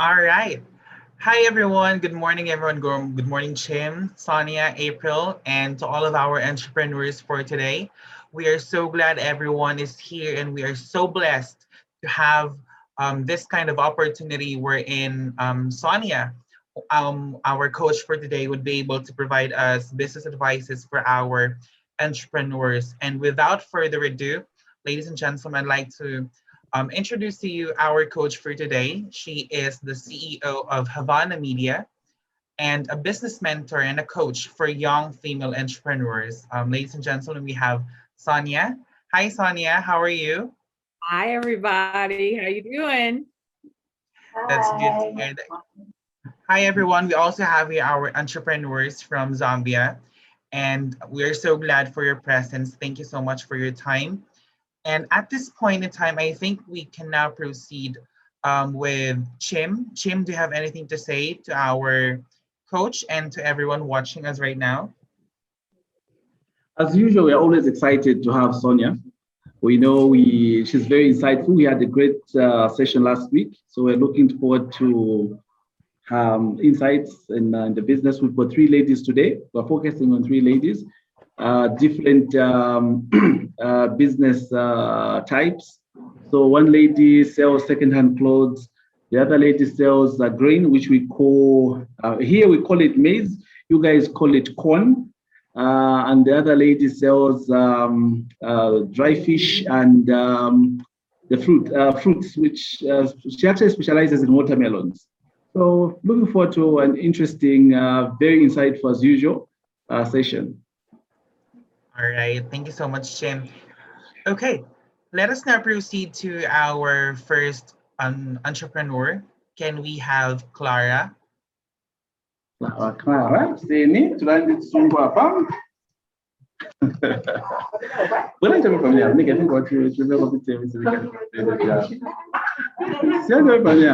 All right. Hi, everyone. Good morning, everyone. Good morning, Chim, Sonia, April, and to all of our entrepreneurs for today. We are so glad everyone is here, and we are so blessed to have this kind of opportunity wherein Sonia, our coach for today, would be able to provide us business advices for our entrepreneurs. And without further ado, ladies and gentlemen, I'd like to introduce to you our coach for today. She is the CEO of Havana Media and a business mentor and a coach for young female entrepreneurs. Ladies and gentlemen, we have Sonia. Hi, Sonia. How are you? Hi, everybody. How you doing? That's good to hear. Hi, everyone. We also have here our entrepreneurs from Zambia, and we're so glad for your presence. Thank you so much for your time. And at this point in time, I think we can now proceed with Chim. Chim, do you have anything to say to our coach and to everyone watching us right now? As usual, we're always excited to have Sonia. We know she's very insightful. We had a great session last week, so we're looking forward to insights in the business. We've got three ladies today. We're focusing on three ladies, different business types. So one lady sells secondhand clothes. The other lady sells grain, which we call, here we call it maize. You guys call it corn. And the other lady sells dry fish and the fruits, which she actually specializes in watermelons. So looking forward to an interesting, very insightful as usual session. All right. Thank you so much, Chim. Okay. Let us now proceed to our first entrepreneur. Can we have Clara? Clara, seni tunanisungwa hapa. Bwana ndio familia, nika think what you remember the same so we can do the job. Sio ndio familia.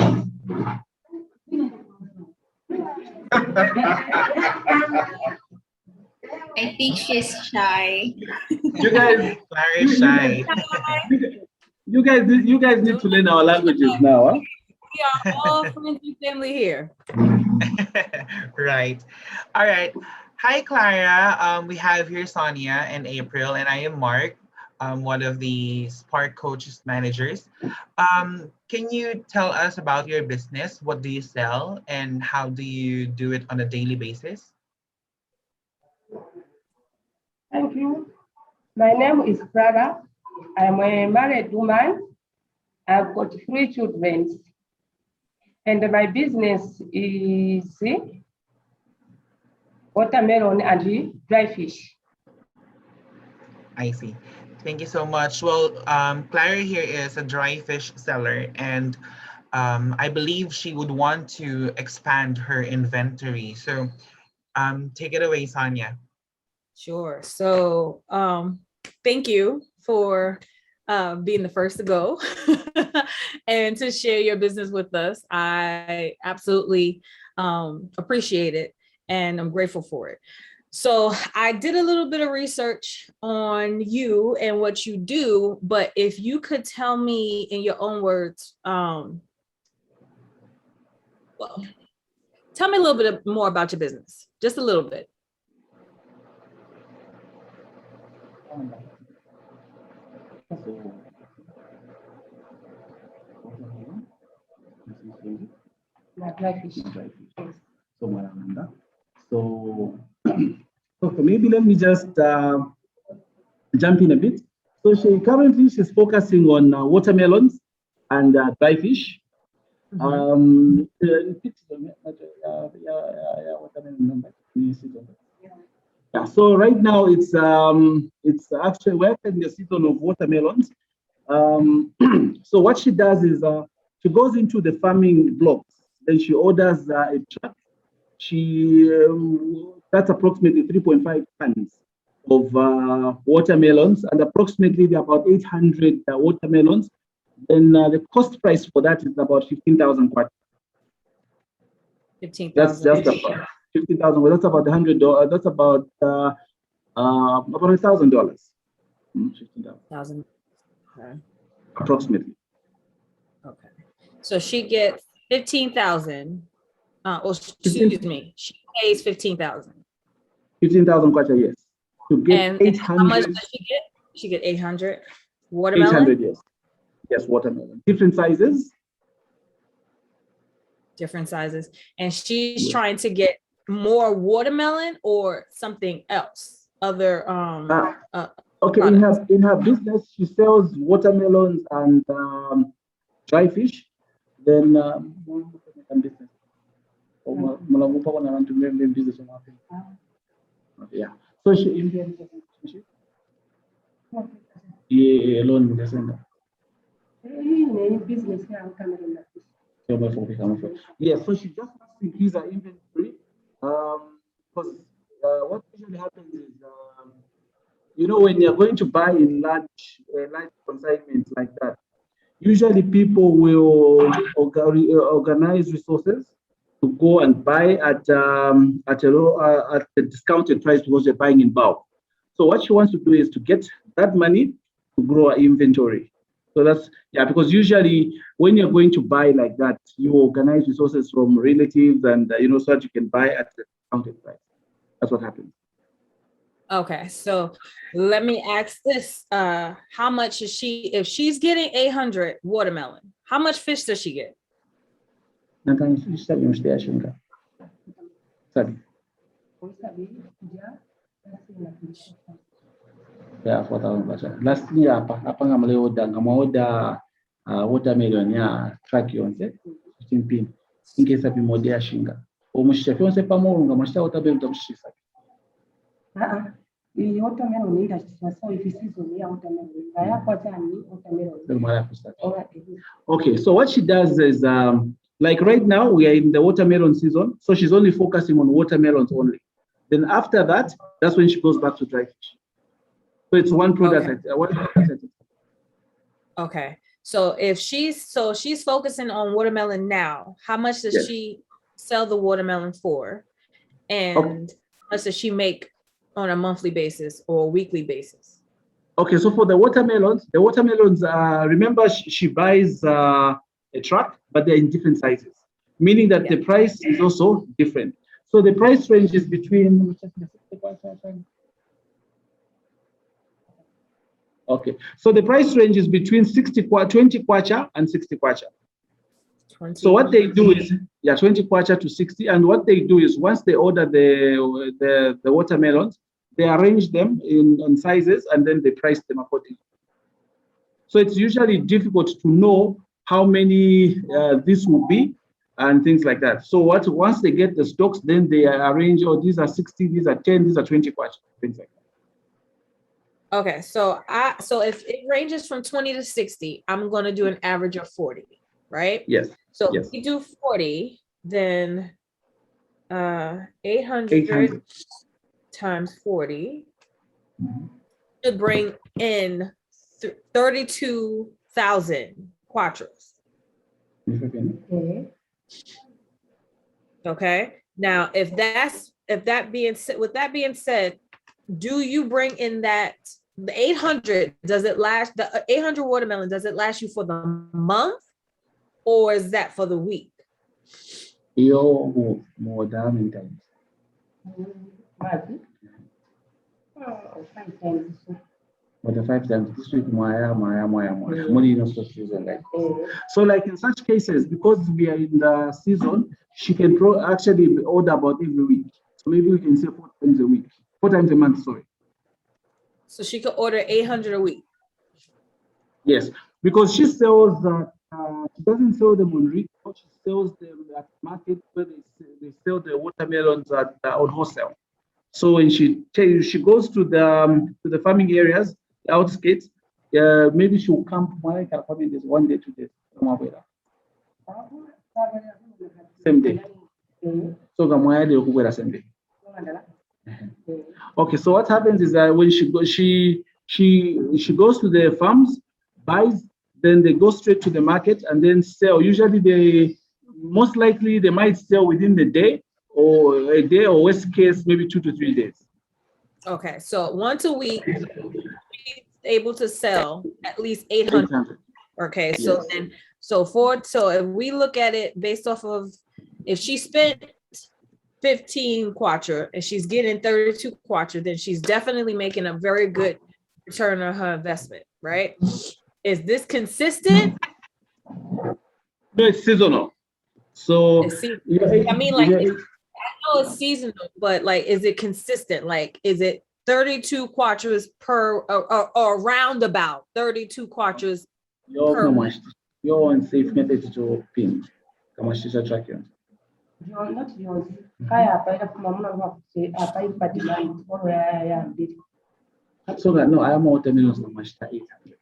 I think she's shy. You guys, Clara is shy. You guys need to learn our languages now, huh? We are all friends and family here. Right. All right. Hi, Clara. We have here Sonia and April, and I am Mark, one of the Spark Coaches managers. Can you tell us about your business? What do you sell, and how do you do it on a daily basis? Thank you. My name is Clara. I'm a married woman. I've got 3 children. And my business is watermelon and dry fish. I see. Thank you so much. Well, Clara here is a dry fish seller, and I believe she would want to expand her inventory. So take it away, Sonia. Sure. So thank you for being the first to go and to share your business with us. I absolutely appreciate it, and I'm grateful for it. So I did a little bit of research on you and what you do, but if you could tell me in your own words, well, tell me a little bit more about your business, just a little bit. Dry fish. So, okay, maybe let me just jump in a bit. So she's focusing on watermelons and dry fish. Yeah, so right now it's actually we're in the season of watermelons. So what she does is she goes into the farming blocks, then she orders a truck. That's approximately 3.5 tons of watermelons, and approximately there are about 800 watermelons. Then the cost price for that is about 15,000 kwacha. 15,000. That's about 15,000. Well, that's about $100. That's about $1,000. 1,000. Okay. Approximately. Okay. So she gets 15,000. Excuse me. She pays 15,000. 15,000 kwacha, yes. To get And 800. how much does she get? She get 800. Watermelon. 800, yes. Yes, watermelon. Different sizes. Different sizes. And she's Yes. trying to get more watermelon or something else. Other Okay, in her business, she sells watermelons and dry fish. Then business. Yeah. So she alone doesn't. Business Yeah, so she just has to increase her inventory. Because what usually happens is, when you're going to buy in large consignments like that, usually people will organize resources to go and buy at a discounted price because they're buying in bulk. So what she wants to do is to get that money to grow her inventory. So that's, because usually when you're going to buy like that, you organize resources from relatives and, so that you can buy at the discounted price. That's what happens. Okay, so let me ask this. How much is she, if she's getting 800 watermelon, how much fish does she get? Yeah, 4,000. Last year, apa nga order watermelon ya track yonse 15 pin. In case of modea shinga. O mushicha yonse pamorunga mashita watermelon tamushisa. Watermelon industry, so if you see watermelon. Okay, so what she does is, like right now we are in the watermelon season, so she's only focusing on watermelons only. Then after that, that's when she goes back to dry fish. So it's one product. Okay. Okay. So if she's focusing on watermelon now, how much does she sell the watermelon for? And how much does she make on a monthly basis or a weekly basis? Okay, so for the watermelons, remember she buys a truck, but they're in different sizes, meaning that the price is also different. So the price range is between, okay, so the price range is between 20 kwacha and 60 kwacha. 20. So what they do is, 20 kwacha to 60, and what they do is once they order the watermelons, they arrange them in sizes and then they price them accordingly. So it's usually difficult to know how many this will be and things like that. So once they get the stocks, then they arrange, these are 60, these are 10, these are 20 kwacha, things like that. Okay, so if it ranges from 20 to 60, I'm going to do an average of 40, right? Yes. So if you do 40, then 800 times 40 to bring in 32,000 quattros. Okay. Now, with that being said, do you bring in the 800? Does it last, the 800 watermelon? Does it last you for the month, or is that for the week? More than times. 5 times. But the 5 times this week, money not so season like this. So like in such cases, because we are in the season, she can actually order about every week. So maybe we can say 4 times a week, 4 times a month, sorry. So she could order 800 a week. Yes, because she sells she doesn't sell them on retail, she sells them at market where they sell the watermelons on wholesale. So when she goes to the farming areas, the outskirts, maybe she'll come one day, 2 days. Same day. So the same day. Okay, so what happens is that when she goes to the farms, buys, then they go straight to the market and then sell. Usually most likely they might sell within the day, or a day, or worst case, maybe 2 to 3 days. Okay, so once a week, she's able to sell at least 800. Okay, so then So if we look at it based off of, if she spent 15 kwacha and she's getting 32 kwacha, then she's definitely making a very good return on her investment, right? Is this consistent? No, it's seasonal. So I mean, like, I know it's seasonal, but like, is it consistent? Like, is it 32 quattros per or roundabout 32 quattros per week? Your unsafe method to pin. Kamashisha tracking. Not yours. Kaya apa from mama apa ipa demand or So that no, I am out of millions of mashita 800.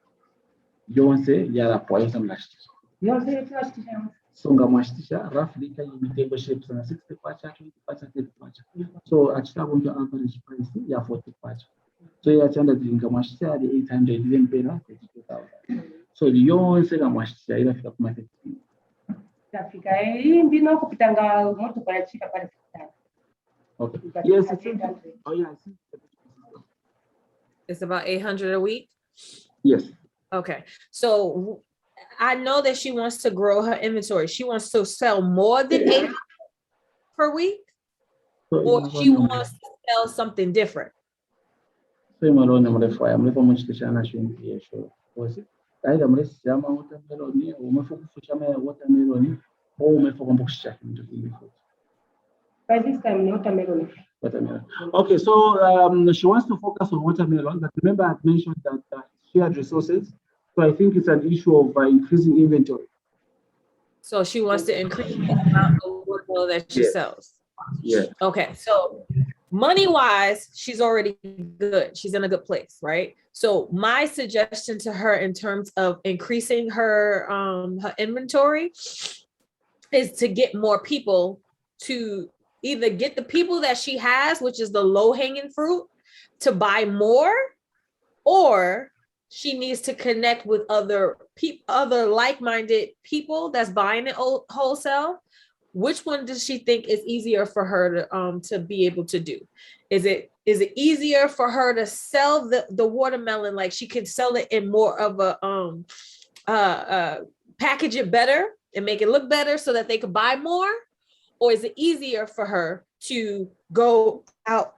You want to say, yeah, point some last. You say it's last year. So Ngamashtisha, roughly can you table shapes and 60 patch, 20 patch, 30 patch. So actually I want to average price, yeah, 40 patch. So you attended the Ngamashtisha, the 800 didn't pay that 32,000. So the young say Ngamashtisha, you have to market. Africa, mbino kupitanga moto kwa chika pale. Okay. Yes, oh yeah, I see. It's about 800 a week. Yes. Okay, so I know that she wants to grow her inventory. She wants to sell more than 800 per week, or she wants to sell something different. So I'm alone. I'm left. I'm left. I'm just trying to show you. Show. Was it? I am left. I'm watermelon. Or my focus is watermelon. Or my focus is check into the food. By this time, watermelon. Watermelon. Okay, so she wants to focus on watermelon, but remember I mentioned that she had resources. So I think it's an issue of increasing inventory. So she wants to increase the amount of watermelon that she sells. Yeah. Okay, so money-wise, she's already good. She's in a good place, right? So my suggestion to her in terms of increasing her inventory is to get more people, to either get the people that she has, which is the low-hanging fruit, to buy more, or she needs to connect with other like-minded people that's buying it wholesale. Which one does she think is easier for her to be able to do? Is it easier for her to sell the watermelon, like she can sell it in more of a package it better and make it look better so that they could buy more? Or is it easier for her to go out,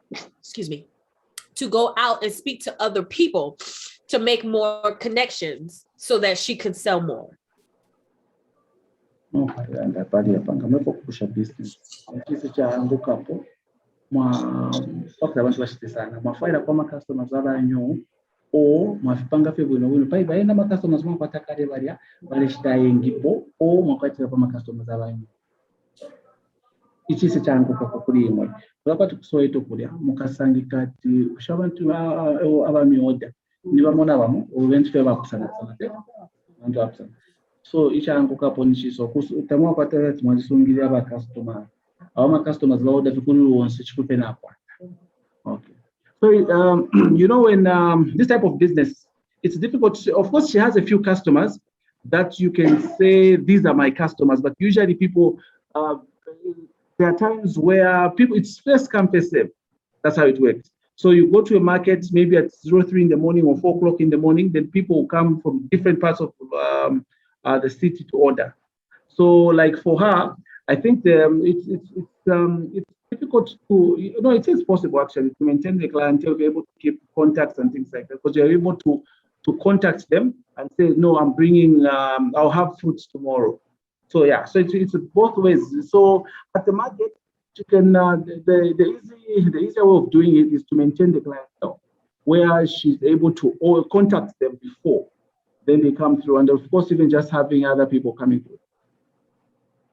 to go out and speak to other people to make more connections so that she could sell more? Okay, and that body up and come push a business. This is a look up. Okay, I want to watch this. My fire from customers are new. Or my panga people will pay by my customers more patakari varia, Valishtai Gipo, or Mokati from my customers are new. It is a chango kwa kulima. Wakati kusoeto kulia mukasangi kati ushabantu abami order niba mona bamo ubentu fe bakusana sana ndio absana. So ichango kapo nishiso kutamwa kwa tete mwazisungilia aba customer ama customers ba order fikulu wonse chikupe na kwa. Okay, so you know, when this type of business, it's difficult. Of course she has a few customers that you can say these are my customers, but usually people there are times where people, it's first come first serve. That's how it works. So you go to a market maybe at 03 in the morning or 4 o'clock in the morning, then people will come from different parts of the city to order. So like for her, I think it's difficult to, you know, it is possible actually to maintain the clientele, be able to keep contacts and things like that, because you're able to contact them and say, no, I'm bringing, I'll have fruits tomorrow. So yeah, so it's both ways. So at the market, you can the easier way of doing it is to maintain the clientele, where she's able to contact them before, then they come through, and of course even just having other people coming through.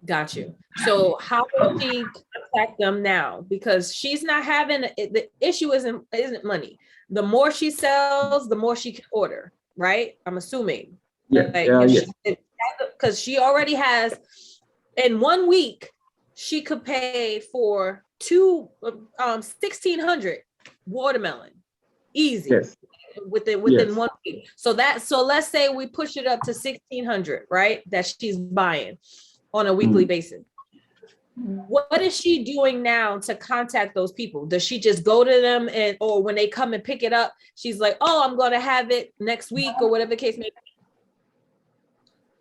Got you. So how will she contact them now? Because she's not having the issue isn't money. The more she sells, the more she can order, right? I'm assuming. Yeah, yes. Because she already has, in 1 week, she could pay for 1,600 watermelon, easy. Yes. Within 1 week. So let's say we push it up to 1,600, right? That she's buying on a weekly basis. What is she doing now to contact those people? Does she just go to them or when they come and pick it up, she's like, oh, I'm going to have it next week or whatever the case may be?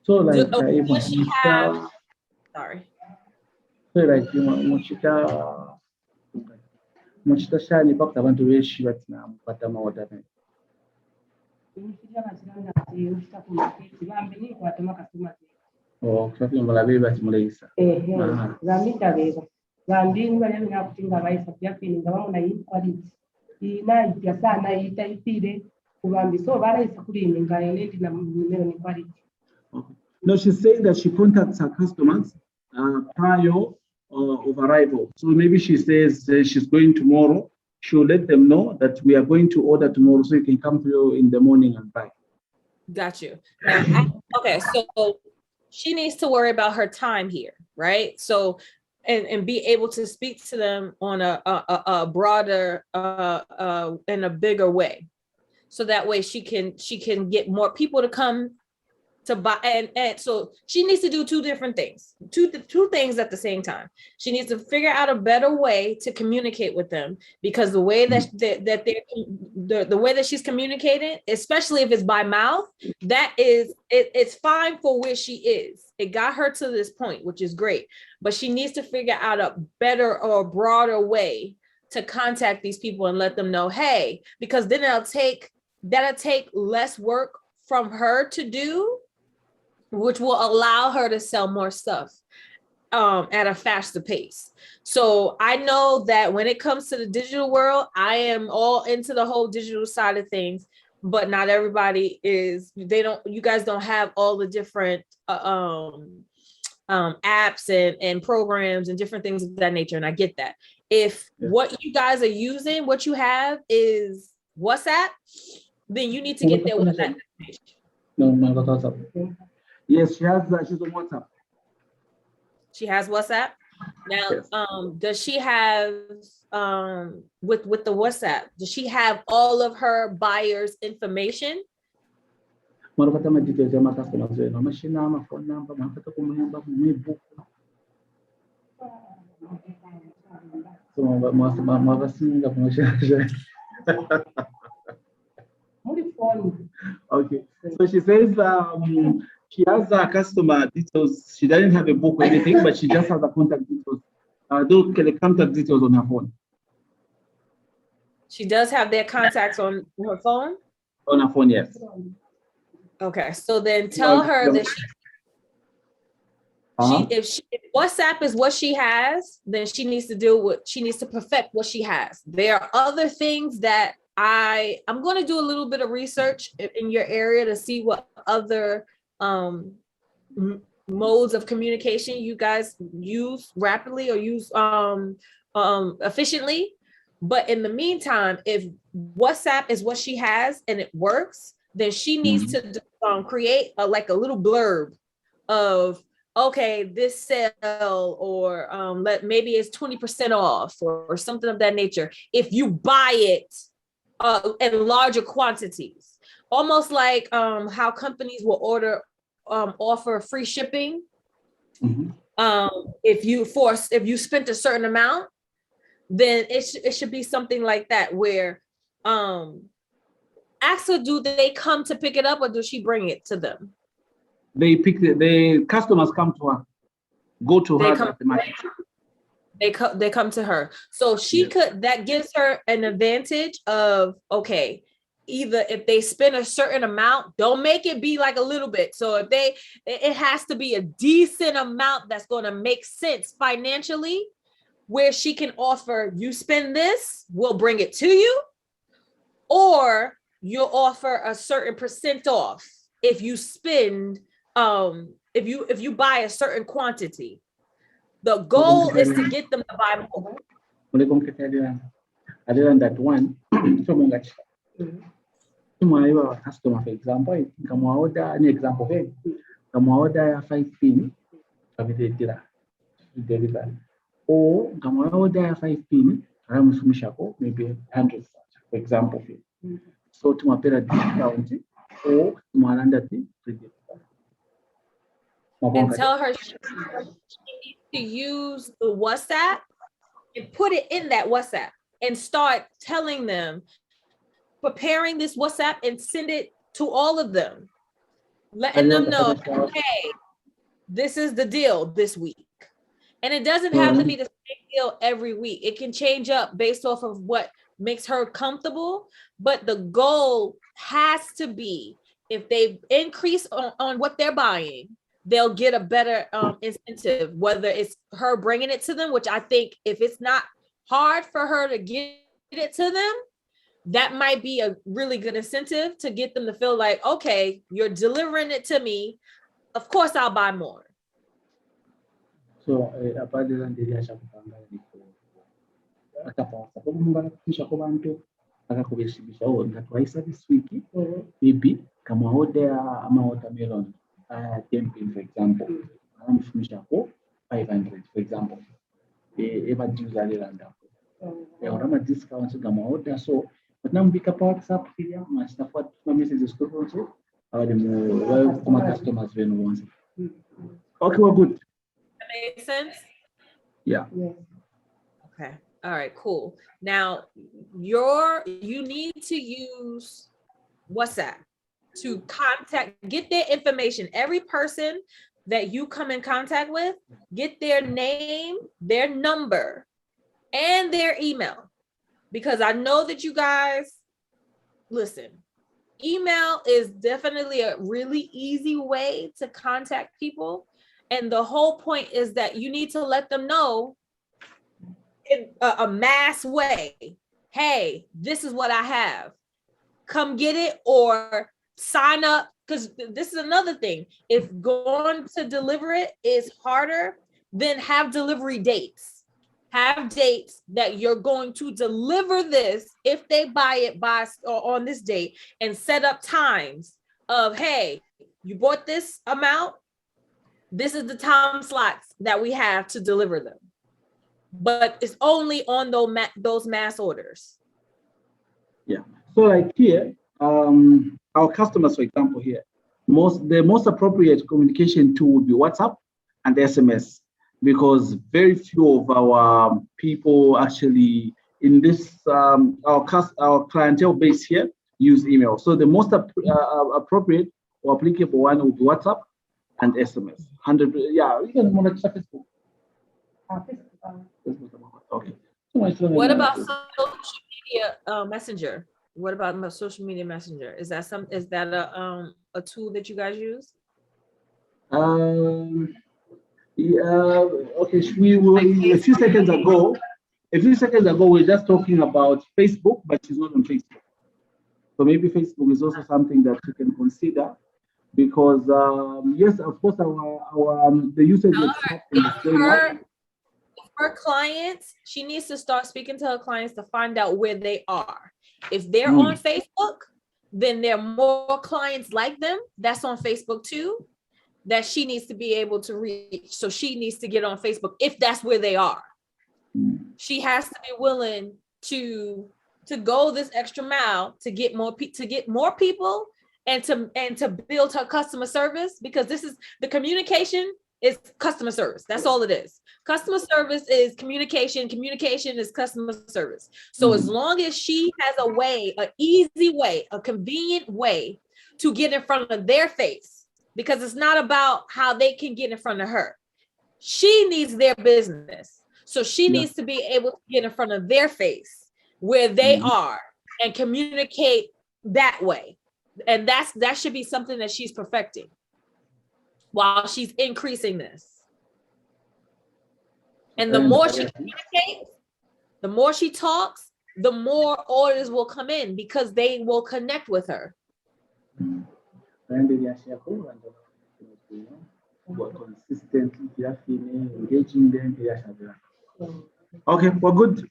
So like Does she have, sorry. so like muchita shani pakati abantu benshi batina mupata amawoda ne. Oh, kufika mbalabe bati muleyisa. Zamita zambini bali nakutinga baisa byafini ngabamuna quality ina sana itaipire kubambi so baraisa kulininga enendi na numero ni quality. Okay. No, she's saying that she contacts her customers prior of arrival. So maybe she says she's going tomorrow. She'll let them know that we are going to order tomorrow, so you can come to you in the morning and buy. Got you. Now, okay, so she needs to worry about her time here, right? So, and be able to speak to them on a broader and a bigger way, so that way she can get more people to come to buy, and so she needs to do two different things, two things at the same time. She needs to figure out a better way to communicate with them, because the way that the way that she's communicating, especially if it's by mouth, that is it's fine for where she is. It got her to this point, which is great, but she needs to figure out a better or broader way to contact these people and let them know, hey, because then that'll take less work from her to do, which will allow her to sell more stuff at a faster pace. So I know that when it comes to the digital world, I am all into the whole digital side of things, but not everybody is. You guys don't have all the different apps and programs and different things of that nature. And I get that. If what you guys are using, what you have is WhatsApp, then you need to get there with that. No, WhatsApp. Yes, she's on WhatsApp. She has WhatsApp. Now, Yes. Does she have with the WhatsApp? Does she have all of her buyers' information? Marapata ma details ya customer zenu, mashina, ma phone number, marapata kumuyamba mu so mwabasinga kumashina. Okay, so she says she has a customer details. She doesn't have a book or anything, but she just has the contact details. The contact details on her phone. She does have their contacts on her phone? On her phone, yes. Okay, so then tell her that if WhatsApp is what she has, then she needs to perfect what she has. There are other things that I'm going to do a little bit of research in your area to see what other modes of communication you guys use rapidly or use efficiently. But in the meantime, if WhatsApp is what she has and it works, then she needs to create a little blurb of, okay, this sale, or maybe it's 20% off or something of that nature if you buy it in larger quantities. Almost like how companies will offer free shipping. If you spent a certain amount, then it should be something like that, where ask her, do they come to pick it up or does she bring it to them? The customers come to her, go to her at the market. They come to her. So that gives her an advantage of, okay, either if they spend a certain amount, don't make it be like a little bit. So if it has to be a decent amount that's going to make sense financially, where she can offer, you spend this, we'll bring it to you, or you'll offer a certain percent off if you spend, if you buy a certain quantity. The goal is to get them to buy more. Other than that one, someone like a customer, for example, come order an example, come order 5 pin, delivery. Or come order 5 pin, maybe 100, for example. So to my parent discount or to my under and tell her she needs to use the WhatsApp and put it in that WhatsApp and start telling them, preparing this WhatsApp and send it to all of them. letting them know, hey, this is the deal this week. And it doesn't have to be the same deal every week. It can change up based off of what makes her comfortable. But the goal has to be, if they increase on what they're buying, they'll get a better incentive, whether it's her bringing it to them, which I think if it's not hard for her to get it to them, that might be a really good incentive to get them to feel like, okay, you're delivering it to me. Of course, I'll buy more. So, aparte de ndiryasha kupanga akapasa kumba kisha kubantu akakubishibisha ngatwaisa this week maybe kama order ama watermelon 10 pin for example amfumisha ko 500 for example eba juza lelanda ora ma discount kama order so tunambika pa WhatsApp pia mastafuat ma messages ko so awade mo kuma customers venu once. Okay, we're good. That makes sense? Yeah. Okay. All right, cool. Now, you need to use WhatsApp to get their information. Every person that you come in contact with, get their name, their number, and their email. Because I know that you guys, listen, email is definitely a really easy way to contact people. And the whole point is that you need to let them know in a mass way, hey, this is what I have. Come get it or sign up. Because this is another thing. If going to deliver it is harder, then have delivery dates. Have dates that you're going to deliver this if they buy it on this date, and set up times of, hey, you bought this amount. This is the time slots that we have to deliver them. But it's only on those mass orders. Yeah. So like here, our customers, for example, here, the most appropriate communication tool would be WhatsApp and SMS, because very few of our people actually in this our clientele base here use email. So the most appropriate or applicable one would be WhatsApp and SMS. 100. Yeah, you can monitor Facebook. Okay. What about social media messenger? What about social media messenger? Is that a tool that you guys use? Yeah. Okay. We were a few seconds ago. We're just talking about Facebook, but she's not on Facebook. So maybe Facebook is also something that you can consider, because yes, of course, our the usage is going up. Her clients, she needs to start speaking to her clients to find out where they are. If they're on Facebook, then there are more clients like them that's on Facebook too, that she needs to be able to reach. So she needs to get on Facebook if that's where they are. She has to be willing to go this extra mile to get more people and to build her customer service, because this is the communication is customer service. That's all it is. Customer service is communication. Communication is customer service. So as long as she has a way, an easy way, a convenient way to get in front of their face, because it's not about how they can get in front of her. She needs their business. So she needs to be able to get in front of their face where they are and communicate that way. And that should be something that she's perfecting while she's increasing this. And the more she communicates, the more she talks, the more orders will come in, because they will connect with her. Consistently engaging them. Okay, we're good.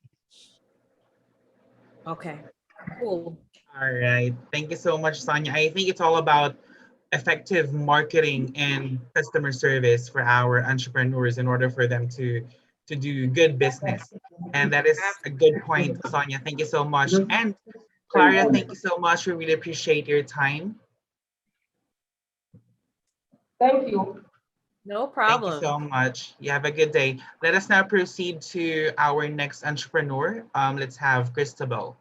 Okay, cool. All right. Thank you so much, Sonia. I think it's all about effective marketing and customer service for our entrepreneurs in order for them to do good business. And that is a good point, Sonia. Thank you so much. And Clara, thank you so much. We really appreciate your time. Thank you. No problem. Thank you so much. You have a good day. Let us now proceed to our next entrepreneur. Let's have Christabel.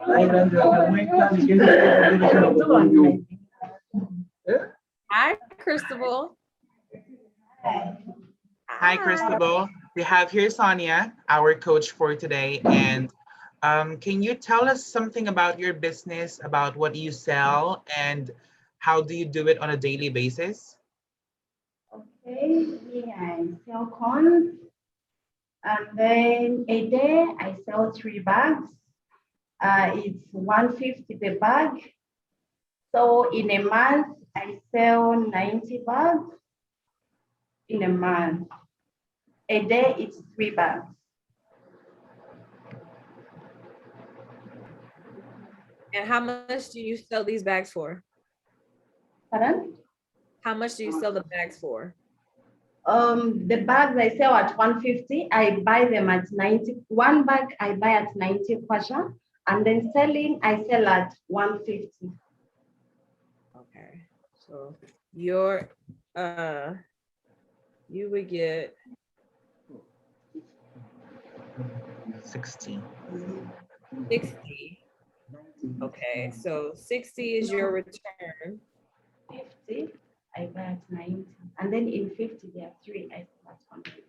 Hi, Cristobal. Hi, Cristobal. We have here Sonia, our coach for today. And can you tell us something about your business, about what you sell, and how do you do it on a daily basis? Okay, me, I sell corn, and then a day I sell 3 bags. It's 150 per bag. So in a month, I sell 90 bags in a month. A day, it's 3 bags. And how much do you sell these bags for? Pardon? How much do you sell the bags for? The bags I sell at 150, I buy them at 90. One bag I buy at 90 kwacha, and then selling, I sell at 150. Okay, so your you would get 60. 60. Okay, so 60 is your return. 50, I buy at 90. And then in 50, there are 3, I sell at 150.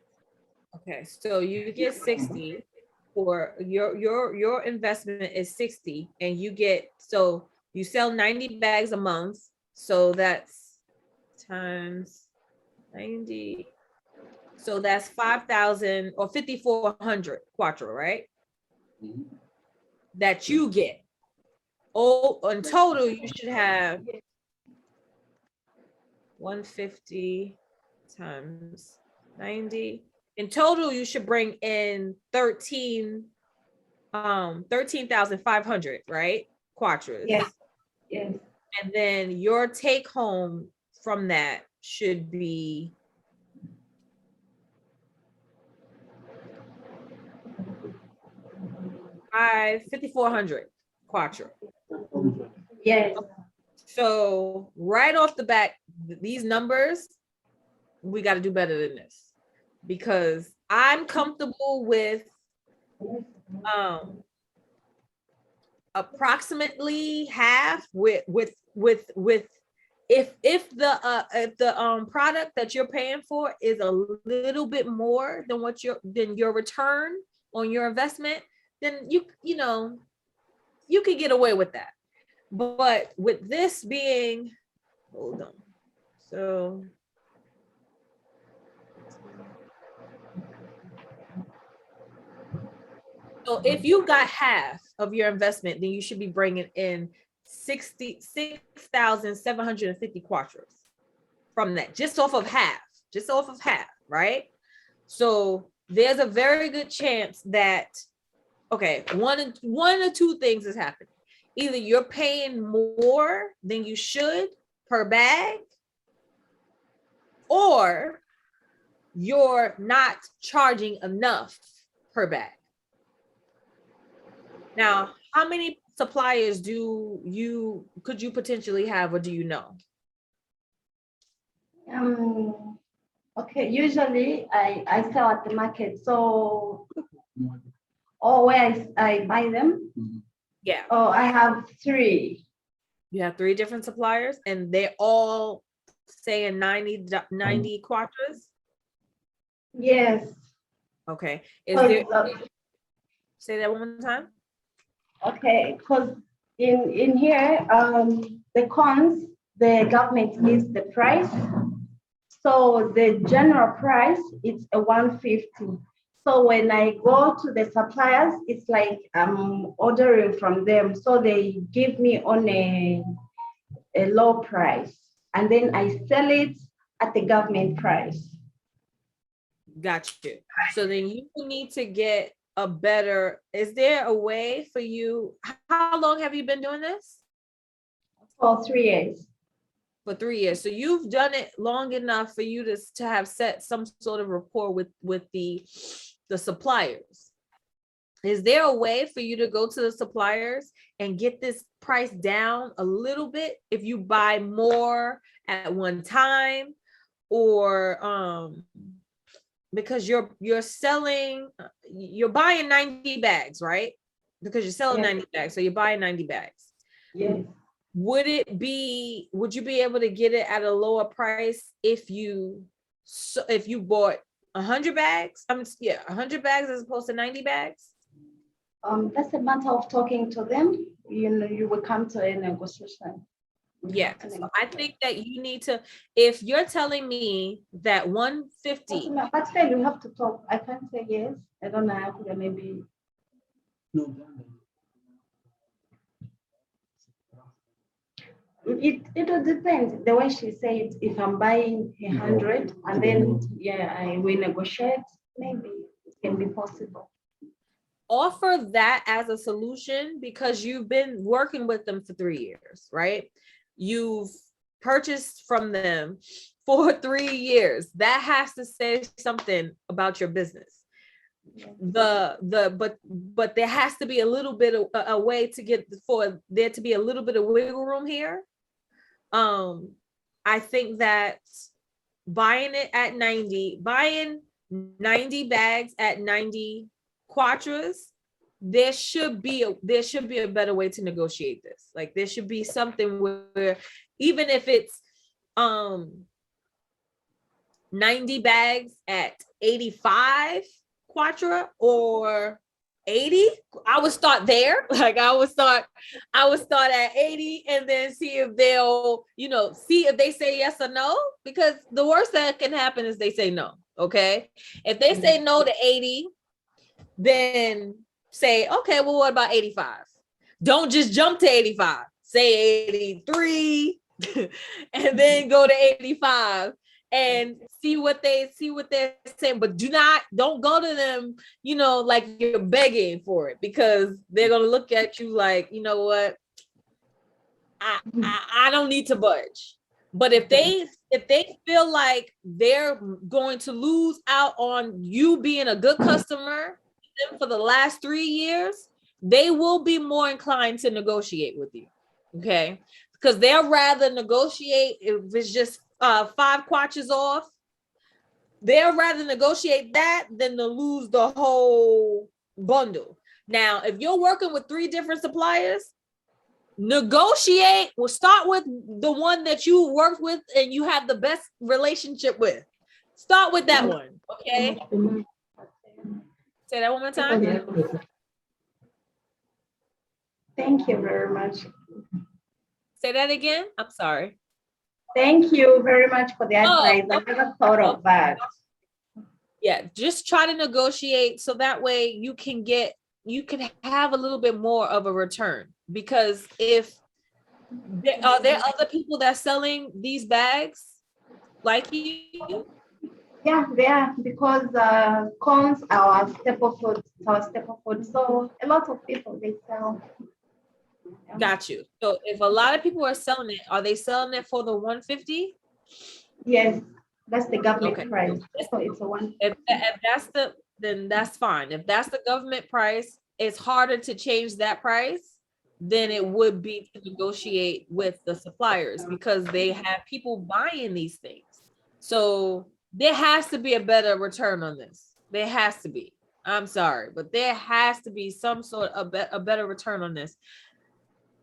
Okay, so you get 60 for your investment is 60, and you get, so you sell 90 bags a month, so that's times 90, so that's 5,000 or 5,400 quattro, right? That you get. Oh, in total you should have 150 times 90. In total, you should bring in 13,500, right? Quattras. Yes, yes. And then your take home from that should be 5,400 quattro. Yes. So right off the bat, these numbers, we got to do better than this, because I'm comfortable with approximately half with if the product that you're paying for is a little bit more than what your return on your investment, then you know you could get away with that. But with this being, hold on, so if you got half of your investment, then you should be bringing in 66,750 quattros from that, just off of half, right? So there's a very good chance that, okay, one or two things is happening. Either you're paying more than you should per bag, or you're not charging enough per bag. Now, how many suppliers could you potentially have, or do you know? Okay, usually I sell at the market, so or where I buy them. Yeah. Oh, I have 3. You have 3 different suppliers, and they're all saying 90 quattros. Yes. Okay. Is there, Cause, say that one more time? okay, because in here, the cons, the government gives the price. So the general price is a 150. So when I go to the suppliers, it's like I'm ordering from them. So they give me on a low price, and then I sell it at the government price. Got you. So then you need to get a better, is there a way for you, how long have you been doing this? For 3 years. For 3 years. So you've done it long enough for you to have set some sort of rapport with the suppliers. Is there a way for you to go to the suppliers and get this price down a little bit if you buy more at one time, or because you're buying 90 bags, right? because you're selling Yes. 90 bags, so you're buying 90 bags. Yes. Would you be able to get it at a lower price if you bought 100 bags? 100 bags as opposed to 90 bags? That's a matter of talking to them. You know, you will come to a negotiation. Yeah, so I think that you need to, if you're telling me that 150, But still, you have to talk. I can't say yes. I don't know. I could maybe. No. It will depend. The way she said, if I'm buying 100 and then I will negotiate, maybe it can be possible. offer that as a solution because you've been working with them for 3 years, right? You've purchased from them for 3 years. That has to say something about your business. But there has to be a little bit of a way to get for there to be a little bit of wiggle room here. I think that buying 90 bags at 90 quattras, there should be a better way to negotiate this. Like there should be something where even if it's 90 bags at 85 quattro or 80, I would start there. Like I would start at 80 and then see if they'll, see if they say yes or no, because the worst that can happen is they say no. Okay. If they say no to 80, then say, okay, well, what about 85? Don't just jump to 85. Say 83 and then go to 85 and see what they're saying. But don't go to them, like you're begging for it, because they're gonna look at you like, you know what? I don't need to budge. But if they feel like they're going to lose out on you being a good customer for the last 3 years, they will be more inclined to negotiate with you. Okay, because they'll rather negotiate if it's just 5 quatches off. They'll rather negotiate that than to lose the whole bundle. Now, if you're working with 3 different suppliers, negotiate. We'll start with the one that you worked with and you have the best relationship with. Start with that one. Okay. Say that one more time. Thank you very much. Say that again. I'm sorry. Thank you very much for the advice. I never thought of that. Yeah, just try to negotiate so that way you can have a little bit more of a return, because if are there other people that's selling these bags like you? Yeah, they are, because corns are our staple food. So a lot of people, they sell. Got you. So if a lot of people are selling it, are they selling it for the 150? Yes, that's the government price. So it's a one. If then that's fine. If that's the government price, it's harder to change that price than it would be to negotiate with the suppliers, because they have people buying these things. So there has to be a better return on this. There has to be. I'm sorry, but there has to be some sort of a better return on this.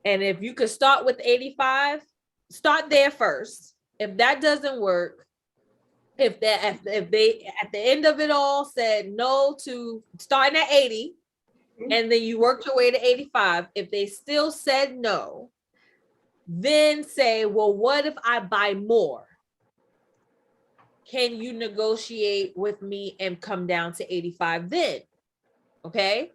And if you could start with 85, start there first. If that doesn't work, if they at the end of it all said no to starting at 80, and then you worked your way to 85, if they still said no, then say, well, what if I buy more? Can you negotiate with me and come down to 85 then? Okay.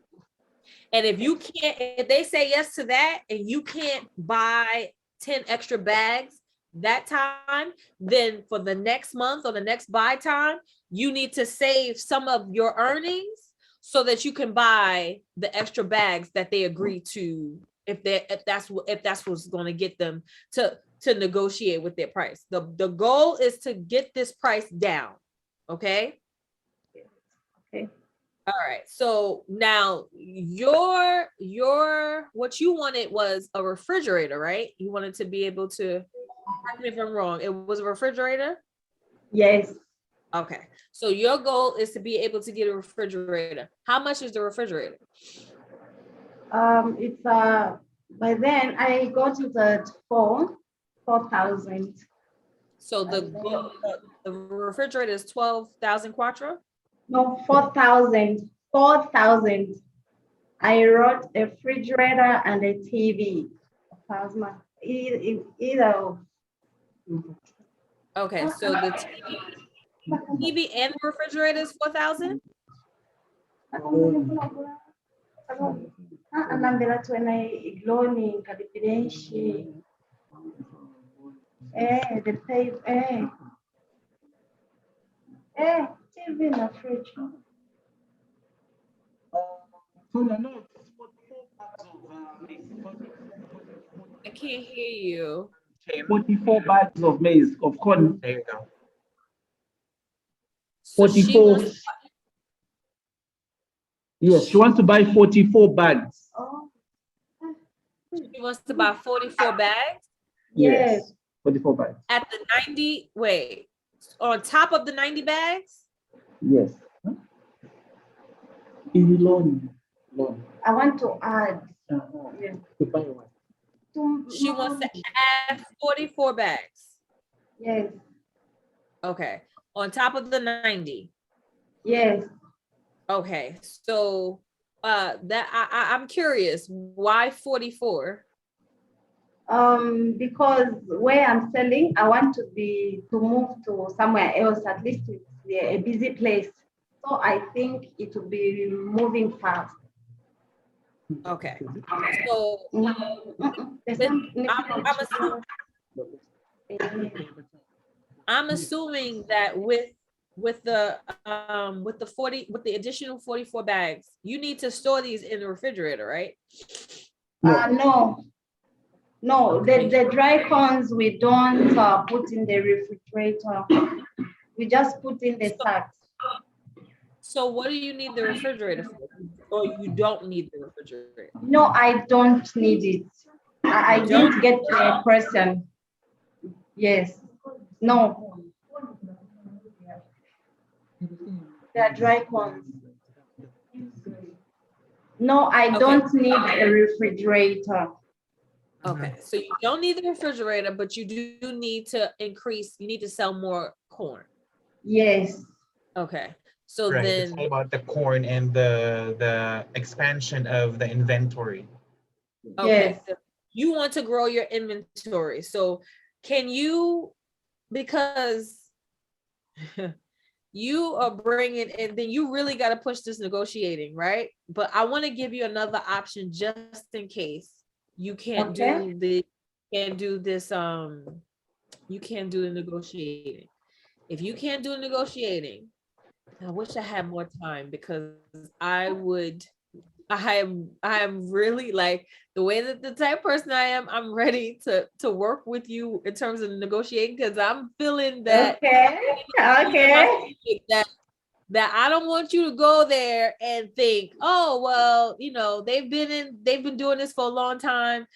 And if they say yes to that and you can't buy 10 extra bags that time, then for the next month or the next buy time, you need to save some of your earnings so that you can buy the extra bags that they agree to, if that's what's going to get them to negotiate with their price. The goal is to get this price down. Okay. Okay. All right. So now your what you wanted was a refrigerator, right? You wanted to be able to, correct me if I'm wrong, it was a refrigerator? Yes. Okay. So your goal is to be able to get a refrigerator. How much is the refrigerator? It's by then I got it at 4,000. So the refrigerator is 12,000 quattro? No, 4,000. 4,000. I wrote a refrigerator and a TV. Plasma. Either. Okay, so the TV and the refrigerator is 4,000? Anambela twena igloning kadipidenshi. The pay TV na fridge. Sonia, no, it's 44 bags of maize. I can't hear you. 44 bags of maize, of corn. There you go. So she 44. wants, Yes, she wants to buy 44 bags. Oh, she wants to buy 44 bags yes. 44 bags. at the 90, wait, on top of the 90 bags? Yes. In loan. I want to add. Yeah. To buy what? She wants to add 44 bags. Yes. Okay, on top of the 90. Yes. Okay, so that I'm curious, why 44? Because where I'm selling, I want to move to somewhere else. At least it's a busy place. So I think it will be moving fast. Okay, so I'm assuming that with the 40, with the additional 44 bags, you need to store these in the refrigerator, right? No, the dry corns we don't put in the refrigerator. We just put in the sacks. So what do you need the refrigerator for? Or you don't need the refrigerator? No, I don't need it. I didn't get the question. Yes. No. They are dry corns. No, I don't need a refrigerator. Okay, so you don't need the refrigerator, but you do need to increase, you need to sell more corn. Yes. Okay, so Right. then It's all about the corn and the expansion of the inventory. okay, Yes. so you want to grow your inventory. So can you, because you are bringing, and then you really got to push this negotiating, right? But I want to give you another option just in case you can't do the, can't do this, you can't do the negotiating. If you can't do the negotiating, I wish I had more time because I am really like the way that the type of person I am, I'm ready to work with you in terms of negotiating because I'm feeling that that I don't want you to go there and think, oh well, you know, they've been doing this for a long time.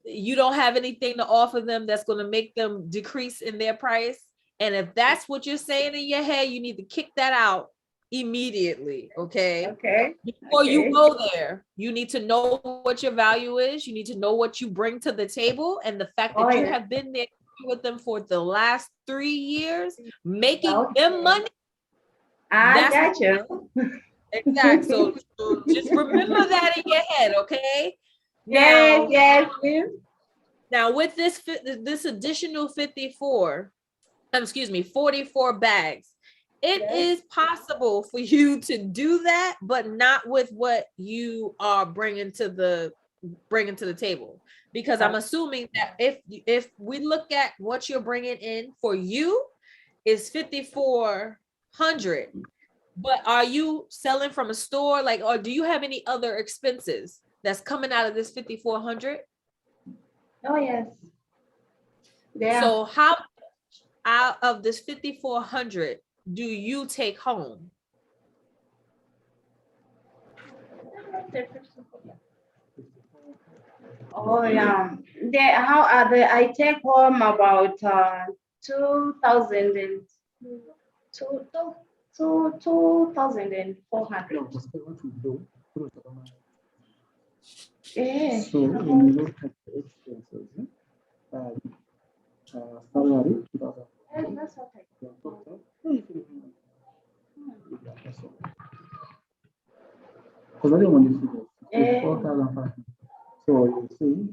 You don't have anything to offer them that's going to make them decrease in their price. And if that's what you're saying in your head, you need to kick that out immediately. Okay. Before you go there, you need to know what your value is. You need to know what you bring to the table. And the fact that you have been there with them for the last 3 years, making them money. I got you. Exactly. So just remember that in your head, okay? Yes. Now with this additional 44 bags, it is possible for you to do that, but not with what you are bringing to the table. Because I'm assuming that if we look at what you're bringing in for you is 5,400, but are you selling from a store, like, or do you have any other expenses that's coming out of this 5,400? Oh yes. So how out of this 5,400 do you take home? Oh yeah. I take home about 2,000 and 2,400. Yeah. So when you look at the expenses, salary, 2000. That's what I Because I didn't want to figure. Eh. 4,500. So you see,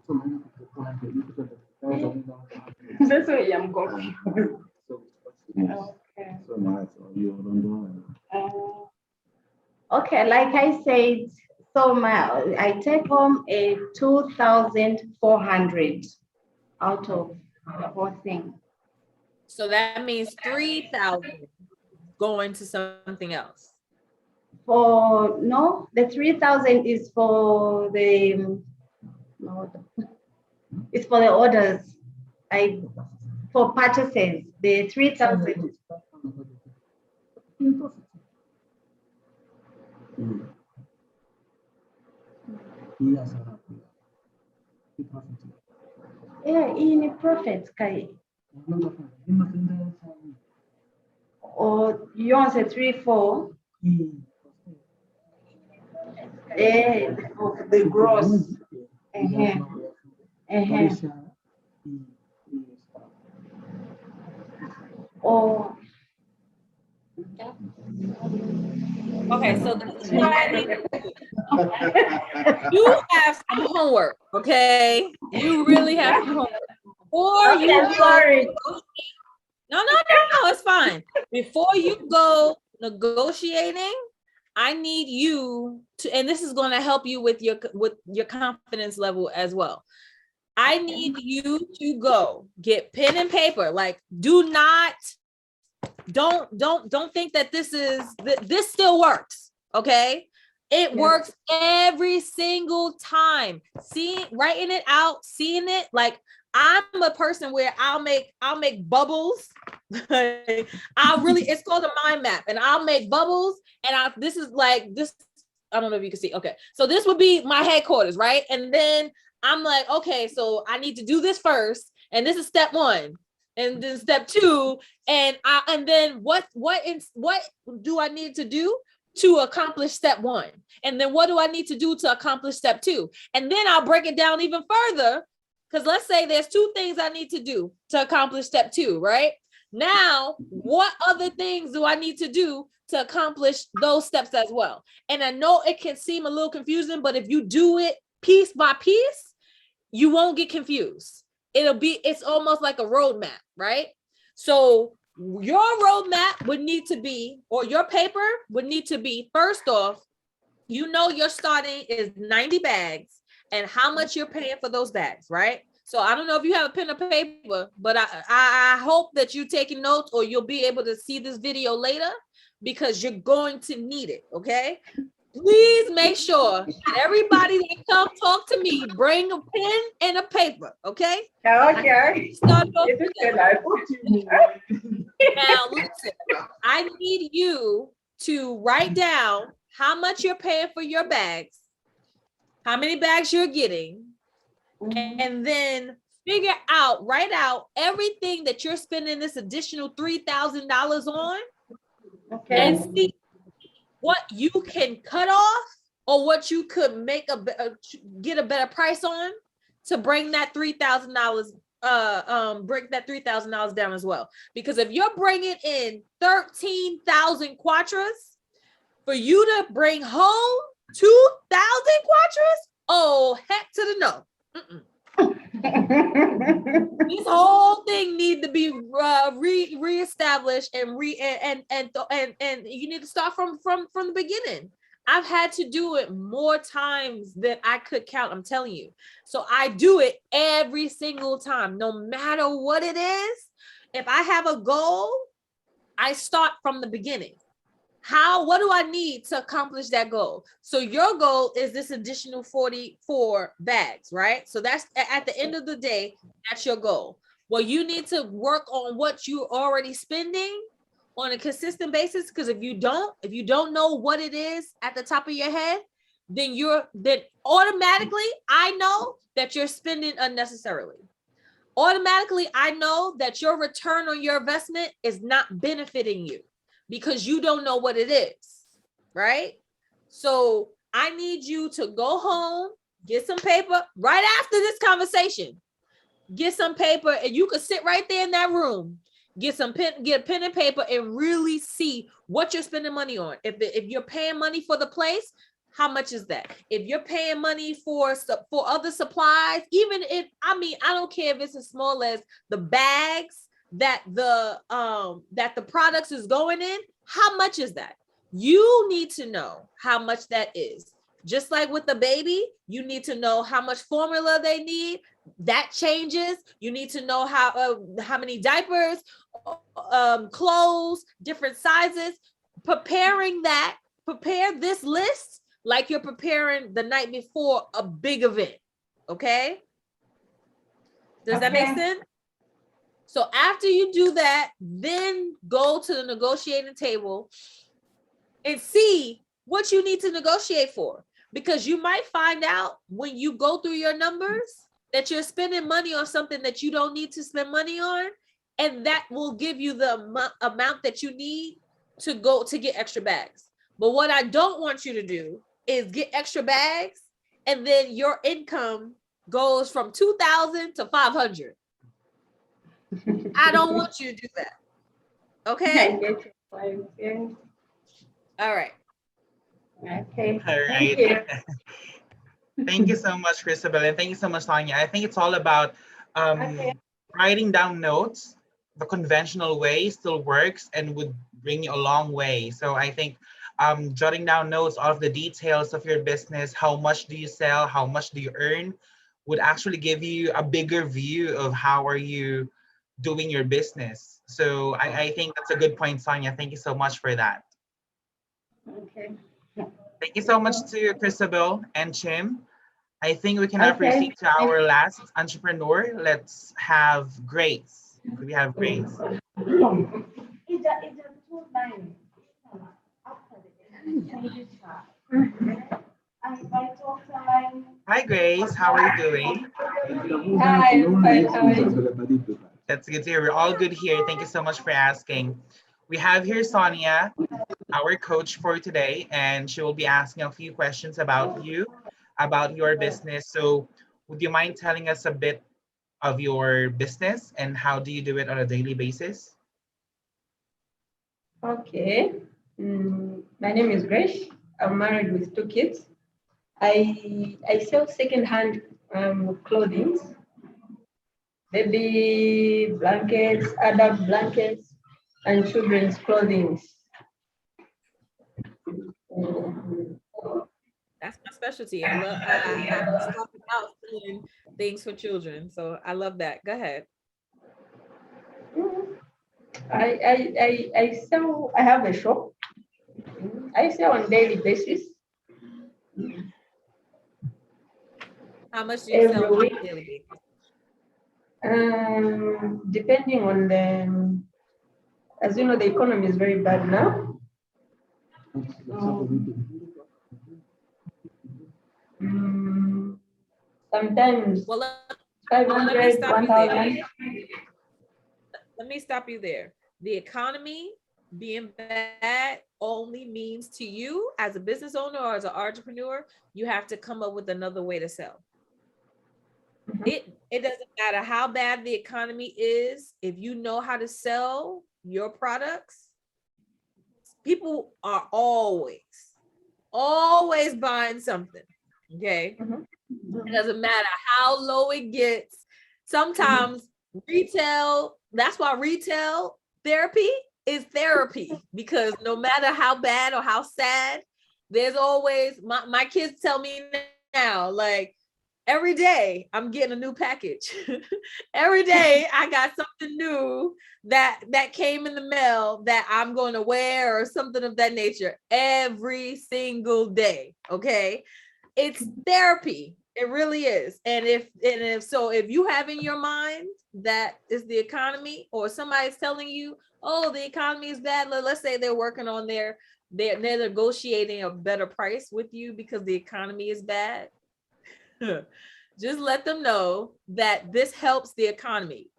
so many people 400, you put 1,000. That's why I'm going. So Okay. so much, or you don't know. Okay, like I said, so I take home a 2,400 out of the whole thing. So that means 3,000 going to something else. For no, the 3,000 is for the no, it's for the orders. For purchases, the 3,000. Yeah, in profit, Kai. Or you want to say 3, 4? The gross. Or Okay, so this is what I need to do. You have some homework, okay? You really have some homework. Before you okay, sorry. No, it's fine. Before you go negotiating, I need you to, and this is going to help you with your confidence level as well. I need you to go get pen and paper. Like, don't think that this still works. Okay. It works every single time. Writing it out, seeing it. Like, I'm a person where I'll make bubbles. It's called a mind map, and I'll make bubbles. And this is like this. I don't know if you can see. Okay. So this would be my headquarters, right? And then I'm like, okay, so I need to do this first. And this is step 1. And then step 2. And then what do I need to do to accomplish step 1? And then what do I need to do to accomplish step 2? And then I'll break it down even further. Because let's say there's 2 things I need to do to accomplish step 2, right? Now, what other things do I need to do to accomplish those steps as well? And I know it can seem a little confusing, but if you do it piece by piece, you won't get confused. It's almost like a roadmap, right? So your roadmap would need to be, or your paper would need to be, first off, your starting is 90 bags and how much you're paying for those bags, right? So I don't know if you have a pen or paper, but I hope that you're taking notes, or you'll be able to see this video later, because you're going to need it, okay? Please make sure that everybody that come talk to me, bring a pen and a paper, okay? Okay. Start off with that. Now, listen, I need you to write down how much you're paying for your bags, how many bags you're getting, and then write out everything that you're spending this additional $3,000 on, and see what you can cut off, or what you could get a better price on, to bring that $3,000 break that $3,000 down as well. Because if you're bringing in 13,000 quattras, for you to bring home 2,000 quattras, oh heck to the no. This whole thing need to be reestablished, and you need to start from the beginning. I've had to do it more times than I could count, I'm telling you. So I do it every single time, no matter what it is. If I have a goal, I start from the beginning. What do I need to accomplish that goal? So your goal is this additional 44 bags, right? So that's at the end of the day, that's your goal. Well, you need to work on what you're already spending on a consistent basis, because if you don't know what it is at the top of your head, then automatically I know that you're spending unnecessarily. Automatically I know that your return on your investment is not benefiting you, because you don't know what it is. right? So I need you to go home, get some paper right after this conversation. Get some paper, and you can sit right there in that room. Get a pen and paper, and really see what you're spending money on. If you're paying money for the place, how much is that? If you're paying money for other supplies, even if I don't care if it's as small as the bags that the products is going in, how much is that? You need to know how much that is. Just like with the baby, you need to know how much formula they need. That changes. You need to know how many diapers, clothes, different sizes. Prepare this list like you're preparing the night before a big event. Okay? Does that make sense? So after you do that, then go to the negotiating table and see what you need to negotiate for. Because you might find out when you go through your numbers that you're spending money on something that you don't need to spend money on. And that will give you the amount that you need to get extra bags. But what I don't want you to do is get extra bags and then your income goes from 2,000 to 500. I don't want you to do that. Okay? All right. Okay. All right. Thank you. Thank you so much, Christabel, and thank you so much, Sonia. I think it's all about writing down notes. The conventional way still works and would bring you a long way. So I think jotting down notes of the details of your business, how much do you sell, how much do you earn, would actually give you a bigger view of how are you doing your business. So I think that's a good point, Sonia. Thank you so much for that. Okay. Thank you so much to Christabel and Chim. I think we can now Okay. proceed to our last entrepreneur. Let's have Grace. Could we have Grace? Hi, Grace. How are you doing? Hi, I'm fine. How are you? That's good to hear. We're all good here. Thank you so much for asking. We have here Sonia, our coach for today, and she will be asking a few questions about you, about your business. So would you mind telling us a bit of your business and how do you do it on a daily basis? Okay. My name is Grace. I'm married with 2 kids. I sell secondhand clothing, baby blankets, adult blankets, and children's clothing. That's my specialty. I started out selling things for children. So I love that. Go ahead. I sell. I have a shop. I sell on daily basis. How much do you sell Every on week. a daily basis? Depending on as you know, the economy is very bad now. Sometimes Well, 500, 1,000. Let me stop you there. The economy being bad only means to you as a business owner or as an entrepreneur, you have to come up with another way to sell. It doesn't matter how bad the economy is. If you know how to sell your products, people are always buying something. Okay. It doesn't matter how low it gets. Sometimes retail, that's why retail therapy is therapy, because no matter how bad or how sad, there's always, my kids tell me now, like, every day I'm getting a new package. Every day I got something new that came in the mail that I'm going to wear or something of that nature every single day. Okay. It's therapy. It really is. And if you have in your mind that is the economy, or somebody's telling you, oh, the economy is bad. Let's say they're working on they're negotiating a better price with you because the economy is bad. Just let them know that this helps the economy.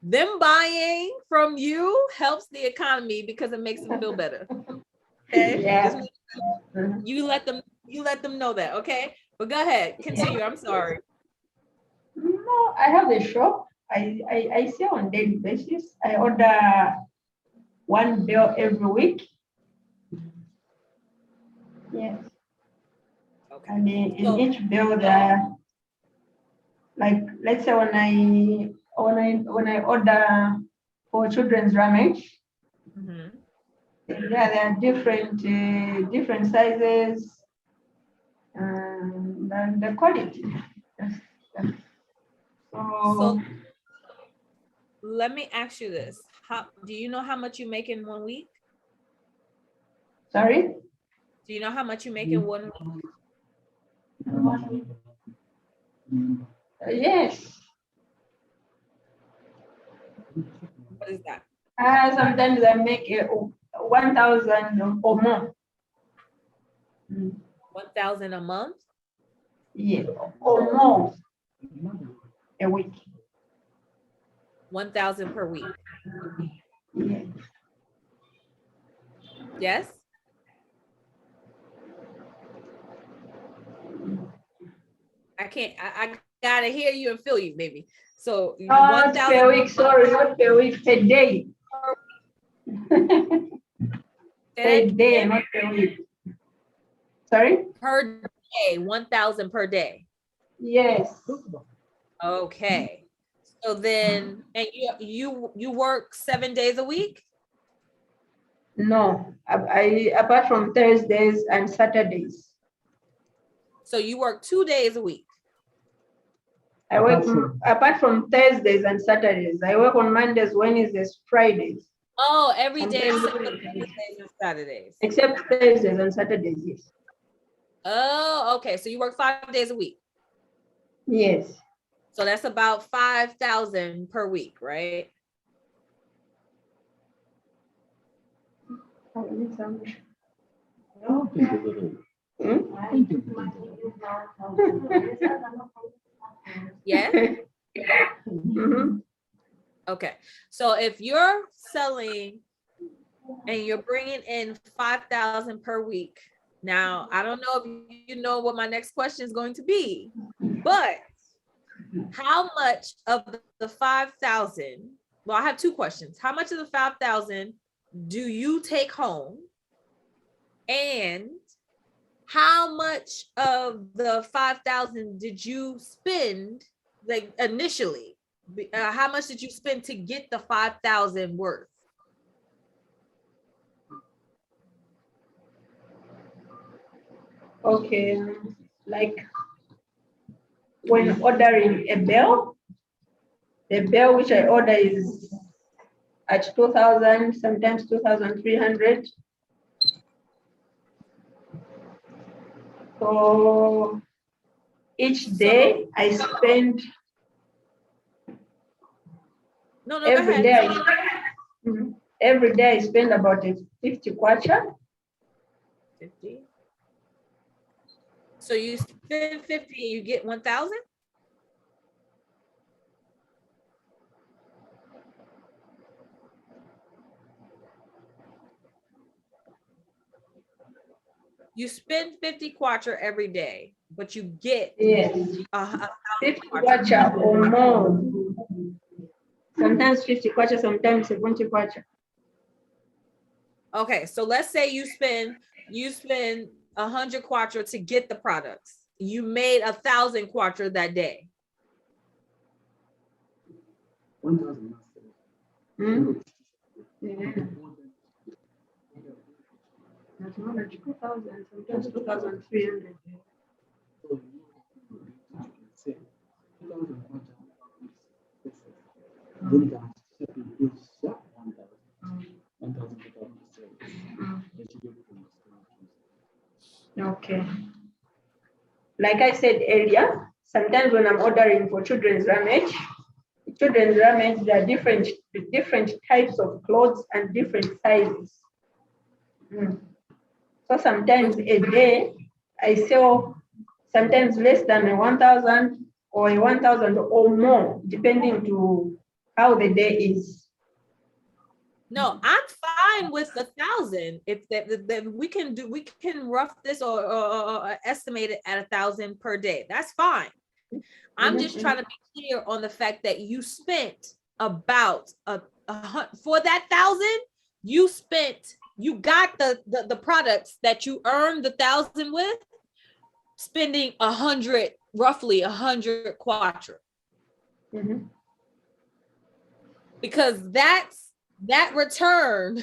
Them buying from you helps the economy because it makes them feel better. Okay. Yeah. Just you let them know that, okay? But go ahead, continue. I'm sorry. No, I have a shop. I sell on daily basis. I order one bill every week. Yes. Okay. And in So- each bill there, like let's say when I order for children's ramage, Mhm. there are different sizes and the quality. So let me ask you this. How do you know how much you make in 1 week? Sorry? Do you know how much you make in 1 week? Yes. What is that? Sometimes I make 1,000 or more. 1,000 a month? Yeah, or more a week. 1,000 per week. Yeah. Yes? I gotta hear you and feel you, baby. So Not 1,000 per week, sorry, not per week, per day. Per day, not per week. Sorry? per day, 1,000 per day. Yes. Okay. So then, and you work 7 days a week? No, I apart from Thursdays and Saturdays. So you work 2 days a week. I work apart from Thursdays and Saturdays. I work on Mondays, Wednesdays, Fridays. Oh, every And day except Thursdays. Thursdays and Saturdays. Except Thursdays and Saturdays, yes. Oh, okay. So you work 5 days a week. Yes. So that's about 5,000 per week, right? Yeah. Mhm. Okay. So if you're selling and you're bringing in 5,000 per week, now I don't know if you know what my next question is going to be, but how much of the 5,000? Well, I have two questions. How much of the 5,000 do you take home? And how much of the 5,000 did you spend, like initially? How much did you spend to get the 5,000 worth? Okay, like when ordering a bill, the bill which I order is at 2,000, sometimes 2,300. So each day I spend No, go every ahead. day. Every day I spend about 50 kwacha. 50. So you spend 50, you get 1,000? You spend 50 kwacha every day, but you get Yes, 50 kwacha or more. Sometimes 50 kwacha, sometimes 70 kwacha. Okay, so let's say you spend 100 kwacha to get the products. You made 1,000 kwacha that day. 1,000. Yeah. That's more than 2,000, sometimes 2,300. Okay. Like I said earlier, sometimes when I'm ordering for children's ramage, there are different types of clothes and different sizes. So sometimes a day I sell sometimes less than 1,000 or 1,000 or more, depending to how the day is. No, I'm fine with 1,000. If that we can rough this or estimate it at 1,000 per day. That's fine. I'm just trying to be clear on the fact that you spent about for that 1,000. You got the products that you earned the 1,000 with, spending 100, roughly 100 quattro. Because that return,